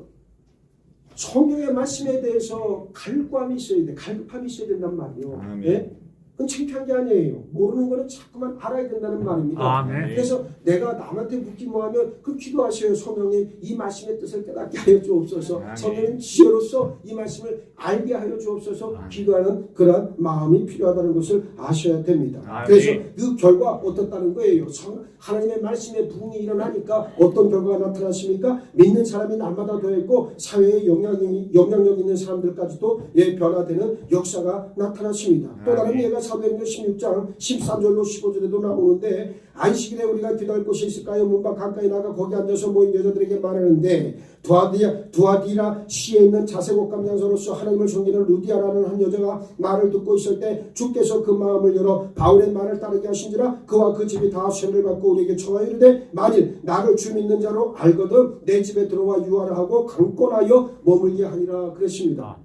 성경의 말씀에 대해서 갈구함이 있어야 돼. 갈급함이 있어야 된단 말이에요. 아멘. 네? 그건 창피한 게 아니에요. 모르는 거는 자꾸만 알아야 된다는 말입니다. 아멘. 그래서 내가 남한테 묻기 뭐하면 그 기도하세요. 성령님 이 말씀의 뜻을 깨닫게 하여 주옵소서. 아멘. 성령님 지혜로서 이 말씀을 알게 하여 주옵소서. 기도하는 그런 마음이 필요하다는 것을 아셔야 됩니다. 아멘. 그래서 그 결과 어떻다는 거예요. 하나님의 말씀에 부흥이 일어나니까 어떤 결과가 나타났습니까? 믿는 사람이 날마다 더했고 사회에 영향력 있는 사람들까지도 변화되는 역사가 나타났습니다. 또 다른 예가 사도행전 16장 13절로 15절에도 나오는데 안식일에 우리가 기도할 곳이 있을까요? 문밖 가까이 나가 거기 앉아서 모인 여자들에게 말하는데 두아디라 시에 있는 자색 감장서로서 하나님을 섬기는 루디아라는 한 여자가 말을 듣고 있을 때 주께서 그 마음을 열어 바울의 말을 따르게 하신지라 그와 그 집이 다 세례를 받고 우리에게 청하여 이르되 만일 나를 주 믿는 자로 알거든 내 집에 들어와 유화를 하고 강권하여 머물게 하리라 그랬습니다.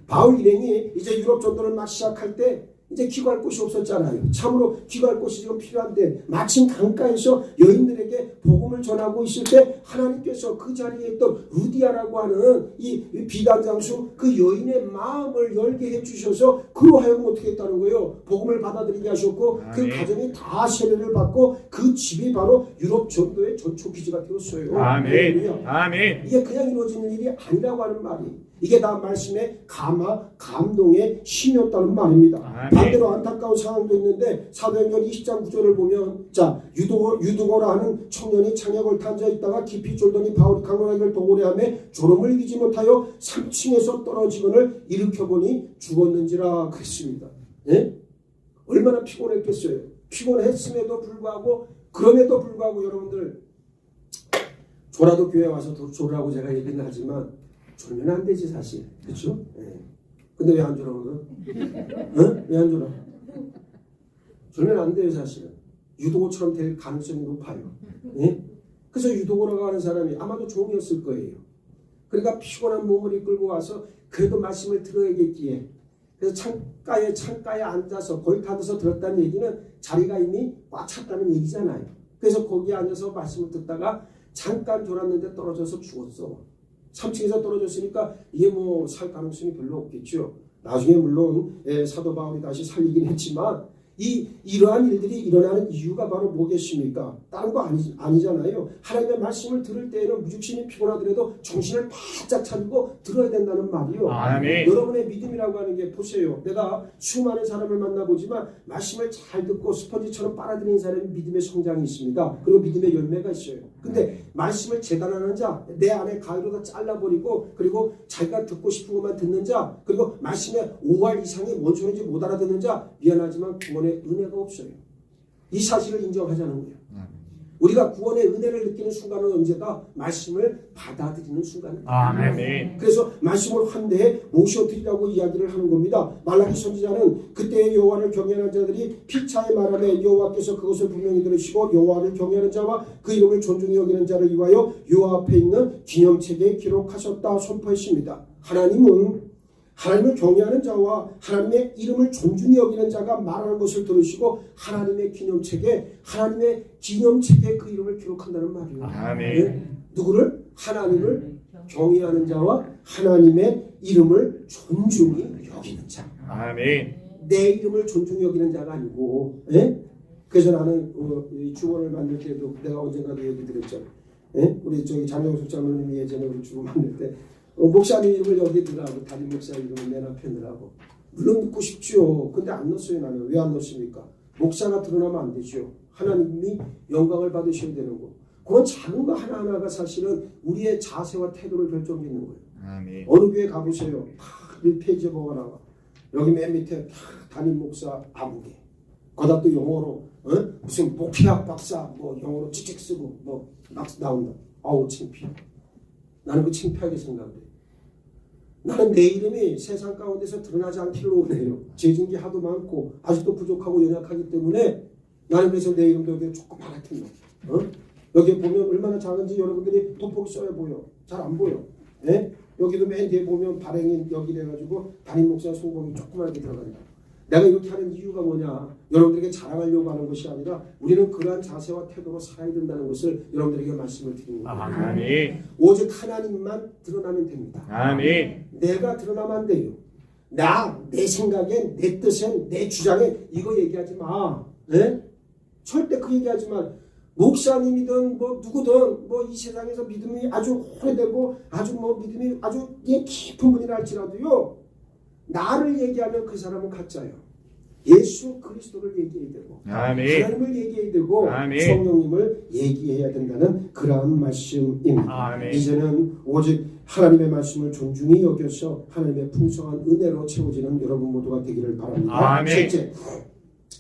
바울 일행이 이제 유럽 전도를 막 시작할 때 이제 기거할 곳이 없었잖아요. 참으로 기거할 곳이 지금 필요한데 마침 강가에서 여인들에게 복음을 전하고 있을 때 하나님께서 그 자리에 있던 루디아라고 하는 이 비단장수 그 여인의 마음을 열게 해주셔서 그로 하여금 어떻게 했다는 거예요? 복음을 받아들이게 하셨고 그 가정이 다 세례를 받고 그 집이 바로 유럽 전도의 전초기지가 되었어요. 아멘. 아멘. 이게 그냥 이루어지는 일이 아니라고 하는 말이 이게 다 말씀의 감동의 신이었다는 말입니다. 아멘. 반대로 안타까운 상황도 있는데 사도행전 20장 9절을 보면 유두고라 하는 청년이 창약을 탄 자 있다가 깊이 쫄더니 바울이 강건하기를 도우려하며 졸음을 이기지 못하여 3층에서 떨어지거늘 일으켜보니 죽었는지라 그랬습니다. 네? 얼마나 피곤했겠어요. 피곤했음에도 불구하고 그럼에도 불구하고 여러분들 졸아도 교회 와서 졸으라고 제가 얘기는 하지만 졸면 안 되지 사실. 그렇죠? 네. 근데 왜 안 졸아 오늘? 왜 안 졸아? 졸면 안 돼요 사실은. 유도고처럼 될 가능성이 높아요. 네? 그래서 유도고라고 하는 사람이 아마도 종이었을 거예요. 그러니까 피곤한 몸을 이끌고 와서 그래도 말씀을 들어야겠기에 그래서 창가에 앉아서 거기 가둬서 들었다는 얘기는 자리가 이미 꽉 찼다는 얘기잖아요. 그래서 거기에 앉아서 말씀을 듣다가 잠깐 졸았는데 떨어져서 죽었어. 3층에서 떨어졌으니까 이게 뭐 살 가능성이 별로 없겠죠. 나중에 물론 사도 바울이 다시 살리긴 했지만 이러한 일들이 일어나는 이유가 바로 뭐겠습니까? 다른 거 아니잖아요. 하나님의 말씀을 들을 때에는 무죽심이 피곤하더라도 정신을 바짝 차리고 들어야 된다는 말이요. 아멘. 여러분의 믿음이라고 하는 게 보세요. 내가 수많은 사람을 만나보지만 말씀을 잘 듣고 스펀지처럼 빨아들이는 사람이 믿음의 성장이 있습니다. 그리고 믿음의 열매가 있어요. 근데 말씀을 재단하는 자, 내 안에 가위로 다 잘라버리고 그리고 자기가 듣고 싶은 것만 듣는 자, 그리고 말씀의 5할 이상이 뭔 소리인지 못 알아듣는 자, 미안하지만 구원의 은혜가 없어요. 이 사실을 인정하자는 거예요. 우리가 구원의 은혜를 느끼는 순간은 언제다? 말씀을 받아들이는 순간입니다. 아멘. 그래서 말씀을 환대해 모셔드리라고 이야기를 하는 겁니다. 말라기 선지자는 그때의 여호와를 경외하는 자들이 피차의 말함에 여호와께서 그것을 분명히 들으시고 여호와를 경외하는 자와 그 이름을 존중히 여기는 자를 위하여 여호와 앞에 있는 기념책에 기록하셨다 선포했습니다. 하나님을 경외하는 자와 하나님의 이름을 존중히 여기는 자가 말하는 것을 들으시고 하나님의 기념책에 그 이름을 기록한다는 말이에요. 아멘. 네? 누구를? 하나님을 경외하는 자와 하나님의 이름을 존중히 여기는 자. 아멘. 내 이름을 존중히 여기는 자가 아니고. 예? 그래서 나는 이 주원을 만들 때도 내가 언젠가도 얘기 드렸죠. 예? 우리 저기 장영숙 장로님이 예전에 우리 주원 만들 때 목사님 이름을 여기 넣으라고, 담임 목사 이름을 맨 앞에 넣으라고. 물론 넣고 싶죠. 근데 안 넣었어요. 나는. 왜 안 넣습니까? 목사가 드러나면 안 되죠. 하나님이 영광을 받으셔야 되는 거. 그건 작은 거 하나하나가 사실은 우리의 자세와 태도를 결정짓는 거예요. 아멘. 어느 교회 가보세요. 다 1페이지에 뭐가 나와. 여기 맨 밑에 다 담임 목사 아무개. 거기다 또 영어로 무슨 목회학 박사 뭐 영어로 찍찍 쓰고 뭐 막 나온다. 아우 창피해. 나는 그 창피하게 생각해. 나는 내 이름이 세상 가운데서 드러나지 않기를 원해요. 죄진기 하도 많고 아직도 부족하고 연약하기 때문에 나는 그래서 내 이름도 여기 조그맣게 넣어. 여기 보면 얼마나 작은지 여러분들이 돋보기 써야 보여. 잘 안 보여. 예? 여기도 맨 뒤에 보면 발행인 여기 돼가지고 담임 목사 송봉이 조그맣게 들어간다. 내가 이렇게 하는 이유가 뭐냐? 여러분들에게 자랑하려고 하는 것이 아니라 우리는 그러한 자세와 태도로 살아야 된다는 것을 여러분들에게 말씀을 드리는 거예요. 아멘. 오직 하나님만 드러나면 됩니다. 아멘. 내가 드러나면 안 돼요. 내 생각엔, 내 뜻엔, 내 주장엔 이거 얘기하지 마. 네? 절대 그 얘기하지 마. 목사님이든 뭐 누구든 뭐 이 세상에서 믿음이 아주 오래되고 아주 뭐 믿음이 아주 깊은 분이라 할지라도요. 나를 얘기하면 그 사람은 가짜예요. 예수 그리스도를 얘기해야 되고 아멘. 하나님을 얘기해야 되고 아멘. 성령님을 얘기해야 된다는 그러한 말씀입니다. 아멘. 이제는 오직 하나님의 말씀을 존중히 여겨서 하나님의 풍성한 은혜로 채워지는 여러분 모두가 되기를 바랍니다. 아멘. 셋째,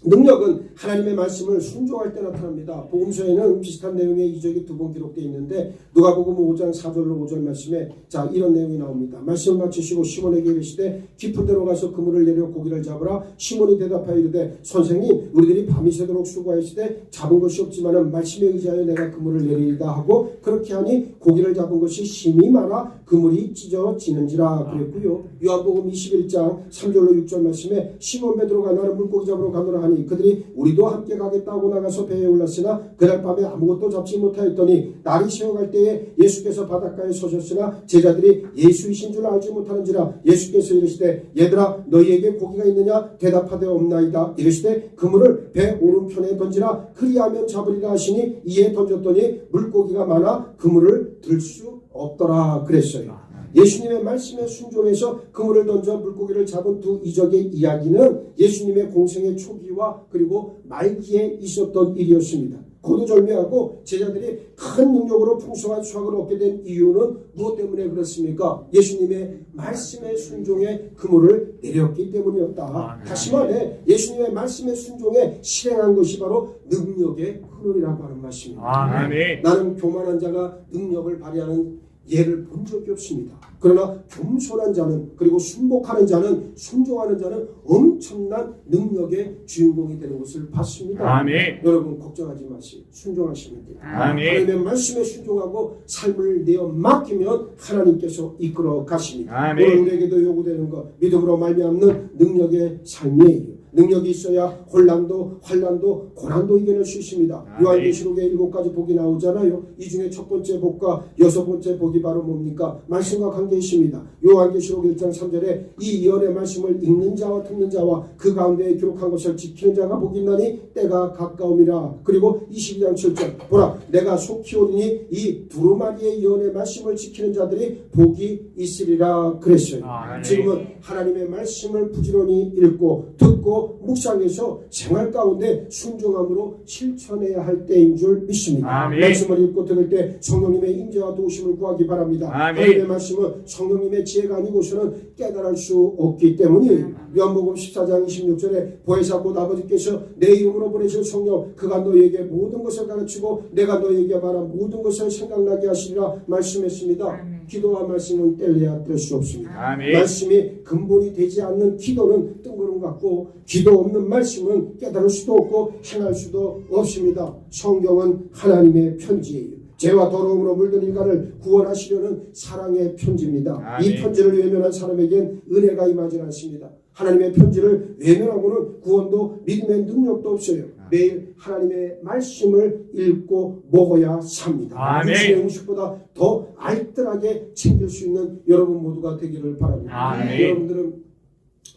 능력은 하나님의 말씀을 순종할 때 나타납니다. 복음서에는 비슷한 내용의 이적이 2번 기록되어 있는데 누가복음 5장 4절로 5절 말씀에 자 이런 내용이 나옵니다. 말씀을 마치시고 시몬에게 이르시되 깊은 데로 가서 그물을 내려 고기를 잡으라. 시몬이 대답하여 이르되 선생님 우리들이 밤이 새도록 수고하시되 잡은 것이 없지만은 말씀에 의지하여 내가 그물을 내리리다 하고 그렇게 하니 고기를 잡은 것이 심히 많아 그물이 찢어지는지라 그랬고요. 요한복음 21장 3절로 6절 말씀에 시몬 베드로가 나는 물고기 잡으러 가노라 하니 그들이 우리도 함께 가겠다고 나가서 배에 올랐으나 그날 밤에 아무것도 잡지 못하였더니 날이 새어갈 때에 예수께서 바닷가에 서셨으나 제자들이 예수이신 줄 알지 못하는지라 예수께서 이르시되 얘들아 너희에게 고기가 있느냐 대답하되 없나이다. 이르시되 그물을 배 오른편에 던지라 그리하면 잡으리라 하시니 이에 던졌더니 물고기가 많아 그물을 들 수 없더라 그랬어요. 예수님의 말씀에 순종해서 그물을 던져 물고기를 잡은 두 이적의 이야기는 예수님의 공생의 초기와 그리고 말기에 있었던 일이었습니다. 고도절미하고 제자들이 큰 능력으로 풍성한 수확을 얻게 된 이유는 무엇 때문에 그렇습니까? 예수님의 말씀에 순종해 그물을 내렸기 때문이었다. 다시 말해 예수님의 말씀에 순종해 실행한 것이 바로 능력의 근원이라고 하는 말씀입니다. 아멘. 나는 교만한 자가 능력을 발휘하는 예를 본 적이 없습니다. 그러나 겸손한 자는 그리고 순복하는 자는 순종하는 자는 엄청난 능력의 주인공이 되는 것을 봤습니다. 아멘. 여러분 걱정하지 마시고 순종하시면 돼요. 아멘. 하나님의 말씀에 순종하고 삶을 내어 맡기면 하나님께서 이끌어 가십니다. 아멘. 오늘 우리에게도 요구되는 것 믿음으로 말미암는 능력의 삶이에요. 능력이 있어야 혼란도 환란도 고난도 이겨낼 수 있습니다. 요한계시록에 7가지 복이 나오잖아요. 이 중에 첫 번째 복과 여섯 번째 복이 바로 뭡니까? 말씀과 관계 있습니다. 요한계시록 1장 3절에 이 예언의 말씀을 읽는 자와 듣는 자와 그 가운데 기록한 것을 지키는 자가 복이 있나니 때가 가까움이라. 그리고 22장 7절 보라 내가 속히 오리니 이 두루마리의 예언의 말씀을 지키는 자들이 복이 있으리라 그랬어요. 지금은 하나님의 말씀을 부지런히 읽고 듣고 묵상해서 생활 가운데 순종함으로 실천해야 할 때인 줄 믿습니다. 말씀을 읽고 들을 때 성령님의 인도와 도우심을 구하기 바랍니다. 하나님의 말씀은 성령님의 지혜가 아니고서는 깨달을 수 없기 때문이에요. 요한복음 14장 26절에 보혜사 곧 아버지께서 내 이름으로 보내실 성령 그가 너에게 모든 것을 가르치고 내가 너에게 말한 모든 것을 생각나게 하시리라 말씀했습니다. 기도와 말씀은 뗄래야 뗄 수 없습니다. 말씀이 근본이 되지 않는 기도는 뜬구름 같고 기도 없는 말씀은 깨달을 수도 없고 행할 수도 없습니다. 성경은 하나님의 편지예요. 죄와 더러움으로 물든 인간을 구원하시려는 사랑의 편지입니다. 이 편지를 외면한 사람에겐 은혜가 임하지 않습니다. 하나님의 편지를 외면하고는 구원도 믿음의 능력도 없어요. 매일 하나님의 말씀을 읽고 먹어야 삽니다. 육신의 음식보다 더 알뜰하게 챙길 수 있는 여러분 모두가 되기를 바랍니다. 여러분들은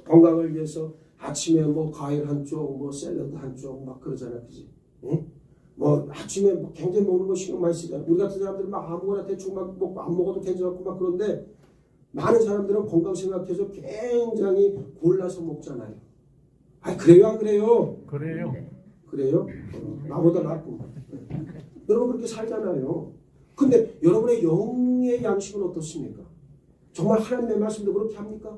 건강을 위해서 아침에 뭐 과일 한쪽, 뭐 샐러드 한쪽 막 그러잖아요, 그지? 응? 뭐 아침에 뭐 굉장히 먹는 거 신경 많이 쓰잖아요. 우리 같은 사람들은 막 아무거나 대충 막 먹고 안 먹어도 괜찮고 막 그런데 많은 사람들은 건강 생각해서 굉장히 골라서 먹잖아요. 아 그래요, 안 그래요? 그래요. 그래요? 나보다 낫고. 여러분 그렇게 살잖아요. 근데 여러분의 영의 양식은 어떻습니까? 정말 하나님의 말씀도 그렇게 합니까?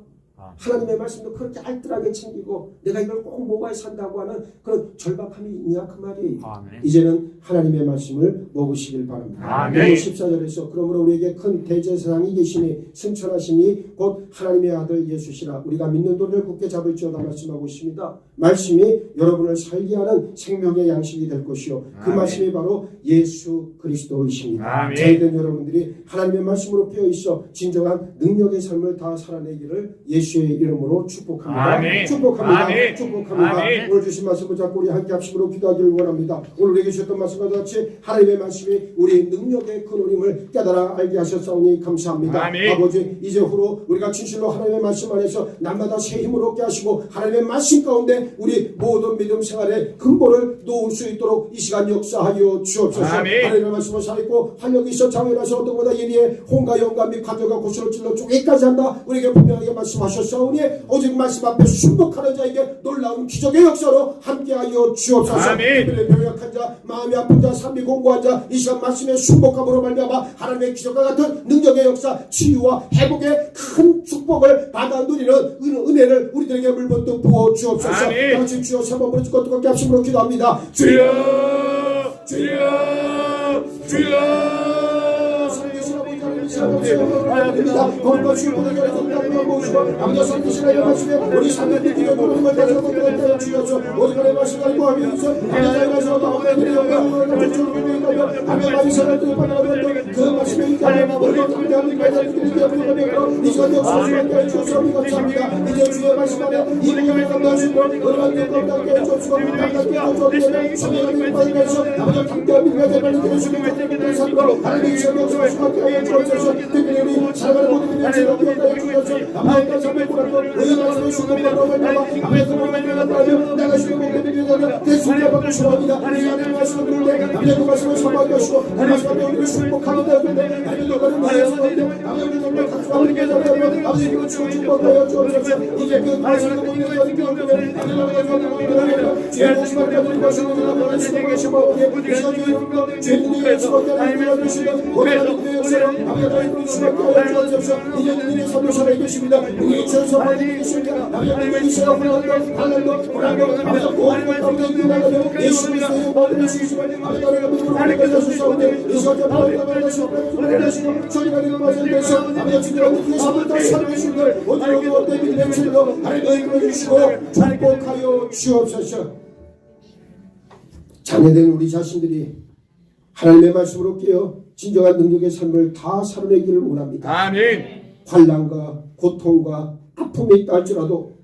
하나님의 말씀도 그렇게 알뜰하게 챙기고 내가 이걸 꼭 먹어야 산다고 하는 그런 절박함이 있냐 그 말이에요. 이제는 하나님의 말씀을 먹으시길 바랍니다. 14절에서 그러므로 우리에게 큰 대제사장이 계시니 승천하시니 곧 하나님의 아들 예수시라. 우리가 믿는 도를 굳게 잡을지어다 말씀하고 있습니다. 말씀이 여러분을 살게 하는 생명의 양식이 될 것이요 그 말씀이 바로 예수 그리스도이십니다. 저희들 여러분들이 하나님의 말씀으로 깨어 있어 진정한 능력의 삶을 다 살아내기를 예수의 이름으로 축복합니다. 축복합니다. 축복합니다. 오늘 주신 말씀 붙잡고 우리 함께 합심으로 기도하기를 원합니다. 오늘 우리에게 주셨던 말씀과 같이 하나님의 말씀이 우리 능력의 근원임을 깨달아 알게 하셨사오니 감사합니다. 아버지 이제후로 우리가 진실로 하나님의 말씀 안에서 날마다 새 힘을 얻게 하시고 하나님의 말씀 가운데 우리 모든 믿음 생활의 근본을 놓을 수 있도록 이 시간 역사하여 주옵소서. 하나님의 말씀을 살있고 활력이 있어 장애라서 어떤 것보다 예리해 혼과 영과 및 관절과 고수를 찔러 쪼개까지 한다. 우리에게 분명하게 말씀하셨사오니 오직 말씀 앞에 순복하는 자에게 놀라운 기적의 역사로 함께하여 주옵소서. 특별히 병약한 자, 마음이 아픈 자, 삶이 공고한 자, 이 시간 말씀에 순복함으로 말미암아 하나님의 기적과 같은 능력의 역사, 치유와 회복의 큰 축복을 받아 누리는 은혜를 우리들에게 물번뜩 부어 주옵소서. 같이 주여 세 번 부르짖고 뜨겁게 합심으로 기도합니다. 주여, 주여, 주여. 건강 주님을 결정하고 모시고 아버지 선지시라의 말씀에 우리 삶의 뜻을 모든 걸 가지고 그때 주여서 오늘의 말씀을 구하면서 하나님의 말씀을 아버지의 영광을 같은 주님을 위하여 하나님의 말씀을 받아들여 그 말씀에 있다면 우리가 담대함을 가지고 이 시간 역사를 하게 주셔서 우리 감사합니다. 이제 주의 말씀 안에 이 부분을 감당하시고 은혜를 감당하게 해주시고 감당하게 해주시고 성령을 받으면서 아버지 담대함을 가지고 주시고 하나님의 시간 역사를 하게 하여 주옵소서. 특별히 우리 사랑하는 모든 분들의 즐겁게 하여 주옵소서. 아버지가 정말 고맙고 의 말씀을 순간으로 말미암아 아버지가 말미암아 내가 주의 목에 드리는 대수를 받고 싶어합니다. 이 하나님의 말씀을 들을 때 아버지의 그 말씀을 선포하게 하시고 그 말씀 앞에 우리를 축복하게 되었는데 아버지 너가는 나의 손인데 아버지 정말 각주하는 게 되면 아버지 이거 축복하여 주옵소서. 이제 그 말씀을 듣고 있는 여러분들 아버지 너가 좋아하는 주의 말씀을 가지고 가시는 분을 보내시고 계시고 이 시간 주의 죄인들이 예수밖에 하나님을 주시고 오늘 하나님의 역사를 아버지 너희를 주시고 주옵소서. 이제 우리의 삶을 살아야 계십니다. 우리의 전서 받으니 계십니다. 아버지 우리의 시간 불안도 하늘도 불안도 아버지 보안을 가운데 일어나가며 예수 그리스도의 모든 주시고 아버지 너희가 믿음으로 하나님께서 주시오니 이 시간 보내시고 저희가 이를 맞이해서 아버지 주님과 우리의 삶을 다 살아계신 걸 오늘도 어떤 믿음의 질로 하나님을 이끌어주시고 축복하여 주옵소서. 자녀된 우리 자신들이 하나님의 말씀으로 깨어 진정한 능력의 삶을 다 살아내기를 원합니다. 환난과 고통과 아픔이 있다 할지라도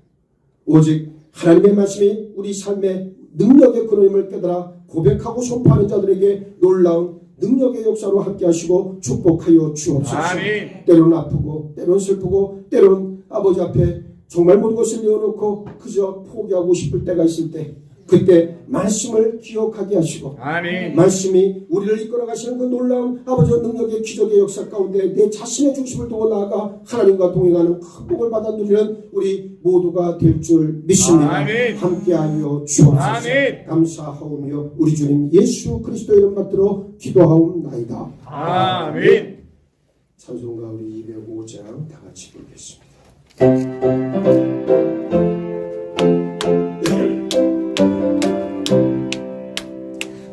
오직 하나님의 말씀이 우리 삶의 능력의 근원임을 깨달아 고백하고 선포하는 자들에게 놀라운 능력의 역사로 함께 하시고 축복하여 주옵소서. 아멘. 때로는 아프고 때로는 슬프고 때로는 아버지 앞에 정말 모든 것을 내어놓고 그저 포기하고 싶을 때가 있을 때 그때 말씀을 기억하게 하시고 아멘. 말씀이 우리를 이끌어 가시는 그 놀라운 아버지의 능력의 기적의 역사 가운데 내 자신의 중심을 두고 나아가 하나님과 동행하는 큰 복을 받아 누리는 우리 모두가 될 줄 믿습니다. 아멘. 함께하여 주옵소서. 아멘. 감사하오며 우리 주님 예수 그리스도 이름 받들어 기도하옵나이다. 아멘. 찬송가 우리 205장 다 같이 부르겠습니다.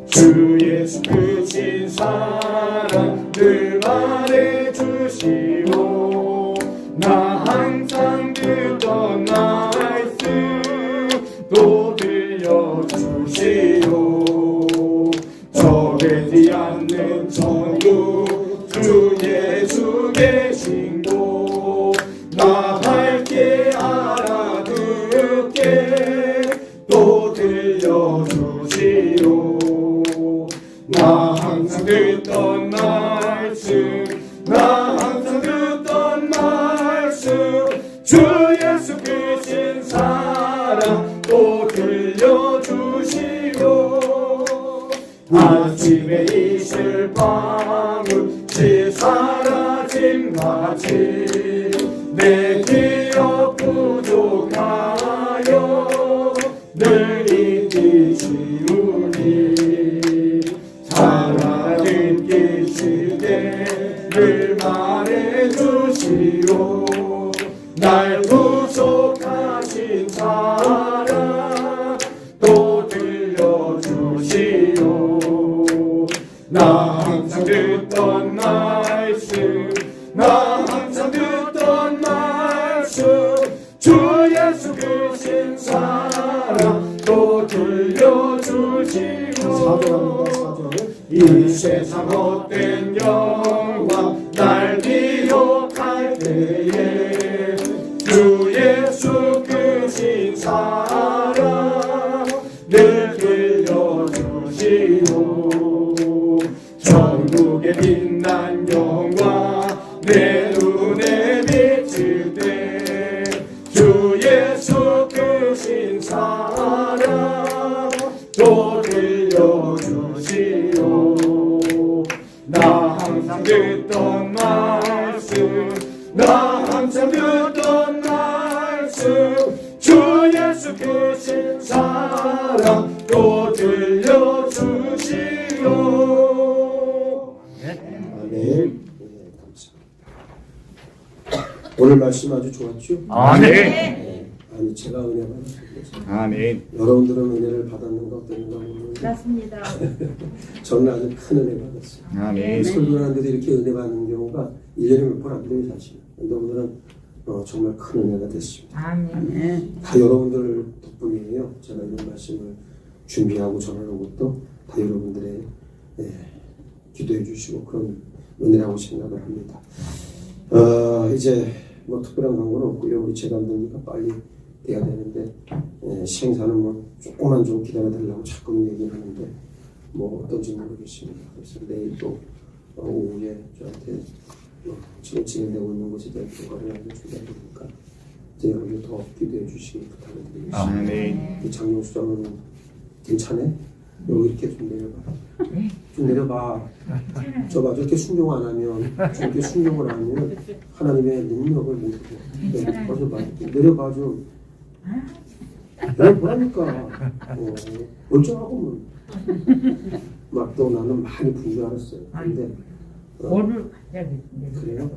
주 예수 크신 사랑 늘 말해주시오. 나 항상 듣던 말씀 또 들려주시오. 정해지 않는 천국 주 예수 계신 곳 나 밝게 알아듣게 또 들려주시오. 나 항상 듣던 말씀 나 항상 듣던 말씀 주 예수 크신 사랑 또 들려주시오. 아침에 이슬 방울이 사라짐같이 내 기억 부족하여 늘 잊으시우니 살아있는 계시되 늘 말해주시오. 날 구속하신 사랑 또 들려주시오. 나 항상 듣던 말씀 나 항상 듣던 말씀 주 예수 크신 사랑 또 들려주시오. 사절합니다. 이 세상 헛된 영화 날 기억할 때에 주 예수 크신 사랑 늘 들려주시오. 천국의 빛난 영화 내 눈에 비칠 때 주 예수 크신 사랑 또 들려주시오. 나 항상 듣던 말씀 나 항상 듣던 말씀 주 예수 크신 사랑 또 들려주시오. 아멘. 네, 감사합니다. 오늘 말씀 아주 좋았죠? 아멘. 네. 아니 제가 은혜 받았습니다. 아멘. 여러분들은 은혜를 받았는가 어땠는가 모르는데 맞습니다. 저는 아주 큰 은혜 받았어요. 아멘. 설교하는데도 이렇게 은혜 받는 경우가 1년에 몇 번 안 돼요 사실. 여러분들은 정말 큰 은혜가 됐습니다. 아멘. 다 여러분들 덕분이에요. 제가 이런 말씀을 준비하고 전하는 것도 다 여러분들의 기도해 주시고 그런 은혜라고 생각을 합니다. 이제 뭐 특별한 광고는 없고요. 우리 제 감독님과 빨리 돼야 되는데 생사는 뭐 조금만 좀 기다려 달라고 자꾸 얘기를 하는데 뭐 어떤지 모르겠습니다. 그래서 내일 또 오후에 저한테 지금 진행되고 있는 것에 대한 평가를 알려주셔야 되니까 이제 여러분 더 기도해 주시기 부탁을 드리겠습니다. 아멘. 이 장용수 장로는 괜찮아? 여기 이렇게 좀 내려봐. 좀 내려봐. 저 봐. 저렇게 순종 안 하면, 저렇게 순종을 안 하면 하나님의 능력을 못 줘. 맞아 봐. 내려봐 좀. 내려보라니까. 멀쩡하고 막 또 나는 많이 분줄 알았어요. 근데 오늘 갑자기 그래요?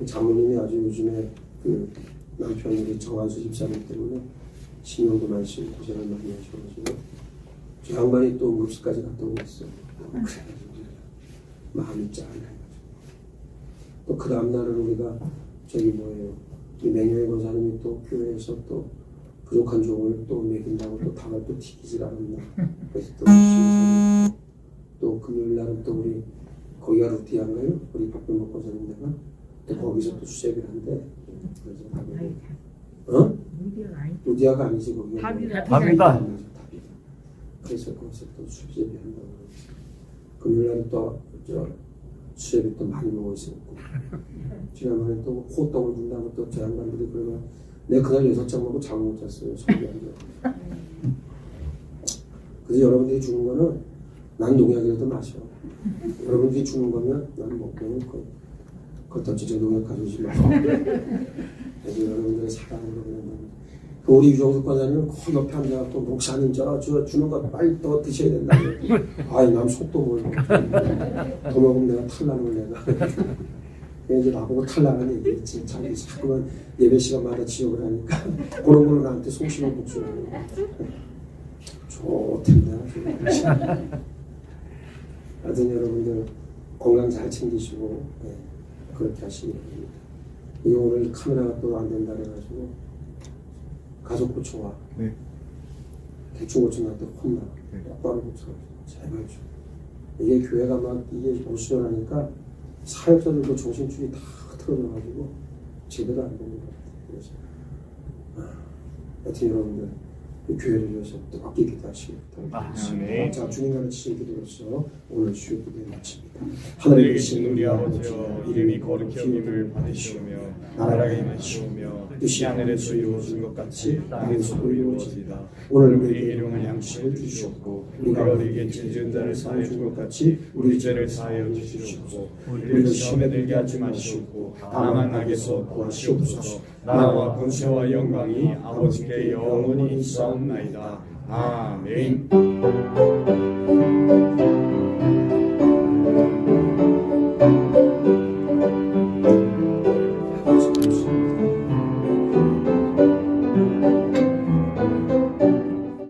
장모님이 아주 요즘에 그 남편이 우리 정한수 집사님 때문에 신용도 말씀 고생을 많이 하셔가지고 저 양반이 또 응급실까지 갔다 오고 있어요. 그래가지고 마음이 짠해가지고 또 그 다음날은 우리가 저기 뭐예요 이 매뉴엘 권사님이 또 교회에서 또 부족한 종을 또 먹인다고 또 닭을 또 튀기질 않았나. 그래서 또 열심히 또 금요일 날은 또 우리 거기가 루티안가요? 우리 박병목 권사님 내가 또 거기서 또 수제비를 한대. 그래서 가면 루디아가 아니지 거기. 답이다. 답이다. 그래서 거기서 또 수제비 한다고. 금요일날 또저 수제비 또 많이 먹어 있었고. 지난번에 또 호떡을 준다고 또 저 양반들이 그러면 내가 그날 6장 먹고 잠을 못 잤어요. 속이 안 좋아. 그래서 여러분들이 주는 거는 난 농약이라도 마셔. 여러분들이 주는 거면 난 먹고 걷다 진짜 농약 가져오지 마. 그래서 여러분들의 사랑으로 그러면 그 우리 유정숙 권사님은 그 옆에 앉아갖고 목사님 저 주는 거 빨리 또 드셔야 된다고. 아이 남 속도 모르고 더 먹으면 내가 탈락을 내가. 이제 나보고 탈락하는 얘기했지. 자기 자꾸만 예배 시간마다 지적을 하니까 그런 걸로 나한테 송심한 복수를 하는 거야. 좋던데 아주. 하여튼 여러분들 건강 잘 챙기시고 그렇게 하시기 바랍니다. 이게 오늘 카메라가 또 안 된다 그래가지고 가족 고쳐와. 네. 대충 고쳐놨는데 혼나. 네. 똑바로 고쳐. 제발 좀. 이게 교회가 막 이게 오시려니까 사역자들도 정신줄이 다 틀어져가지고 제대로 안 되는 것 같아요. 그래서 하여튼 여러분들 이 교회를 위해서 뜨겁게 기도하시기 바랍니다. 자, 주님 가르치신 기도로서 오늘 주의 기도를 마칩니다. 하늘에 계신 우리 아버지여 이름이 거룩히 여김을 받으시오며 나라가 임하시오며 뜻이 하늘에서 이루어진 것 같이 땅에서도 이루어지이다. 오늘 우리에게 일용할 양식을 주시옵고 우리가 우리에게 죄 지은 자를 사하여 준 것 같이 우리 죄를 사하여 주시옵고 우리를 시험에 들게 하지 마시옵고 다만 악에서 구하시옵소서. 나라와 권세와 영광이 아버지께 영원히 있사옵나이다. 아멘.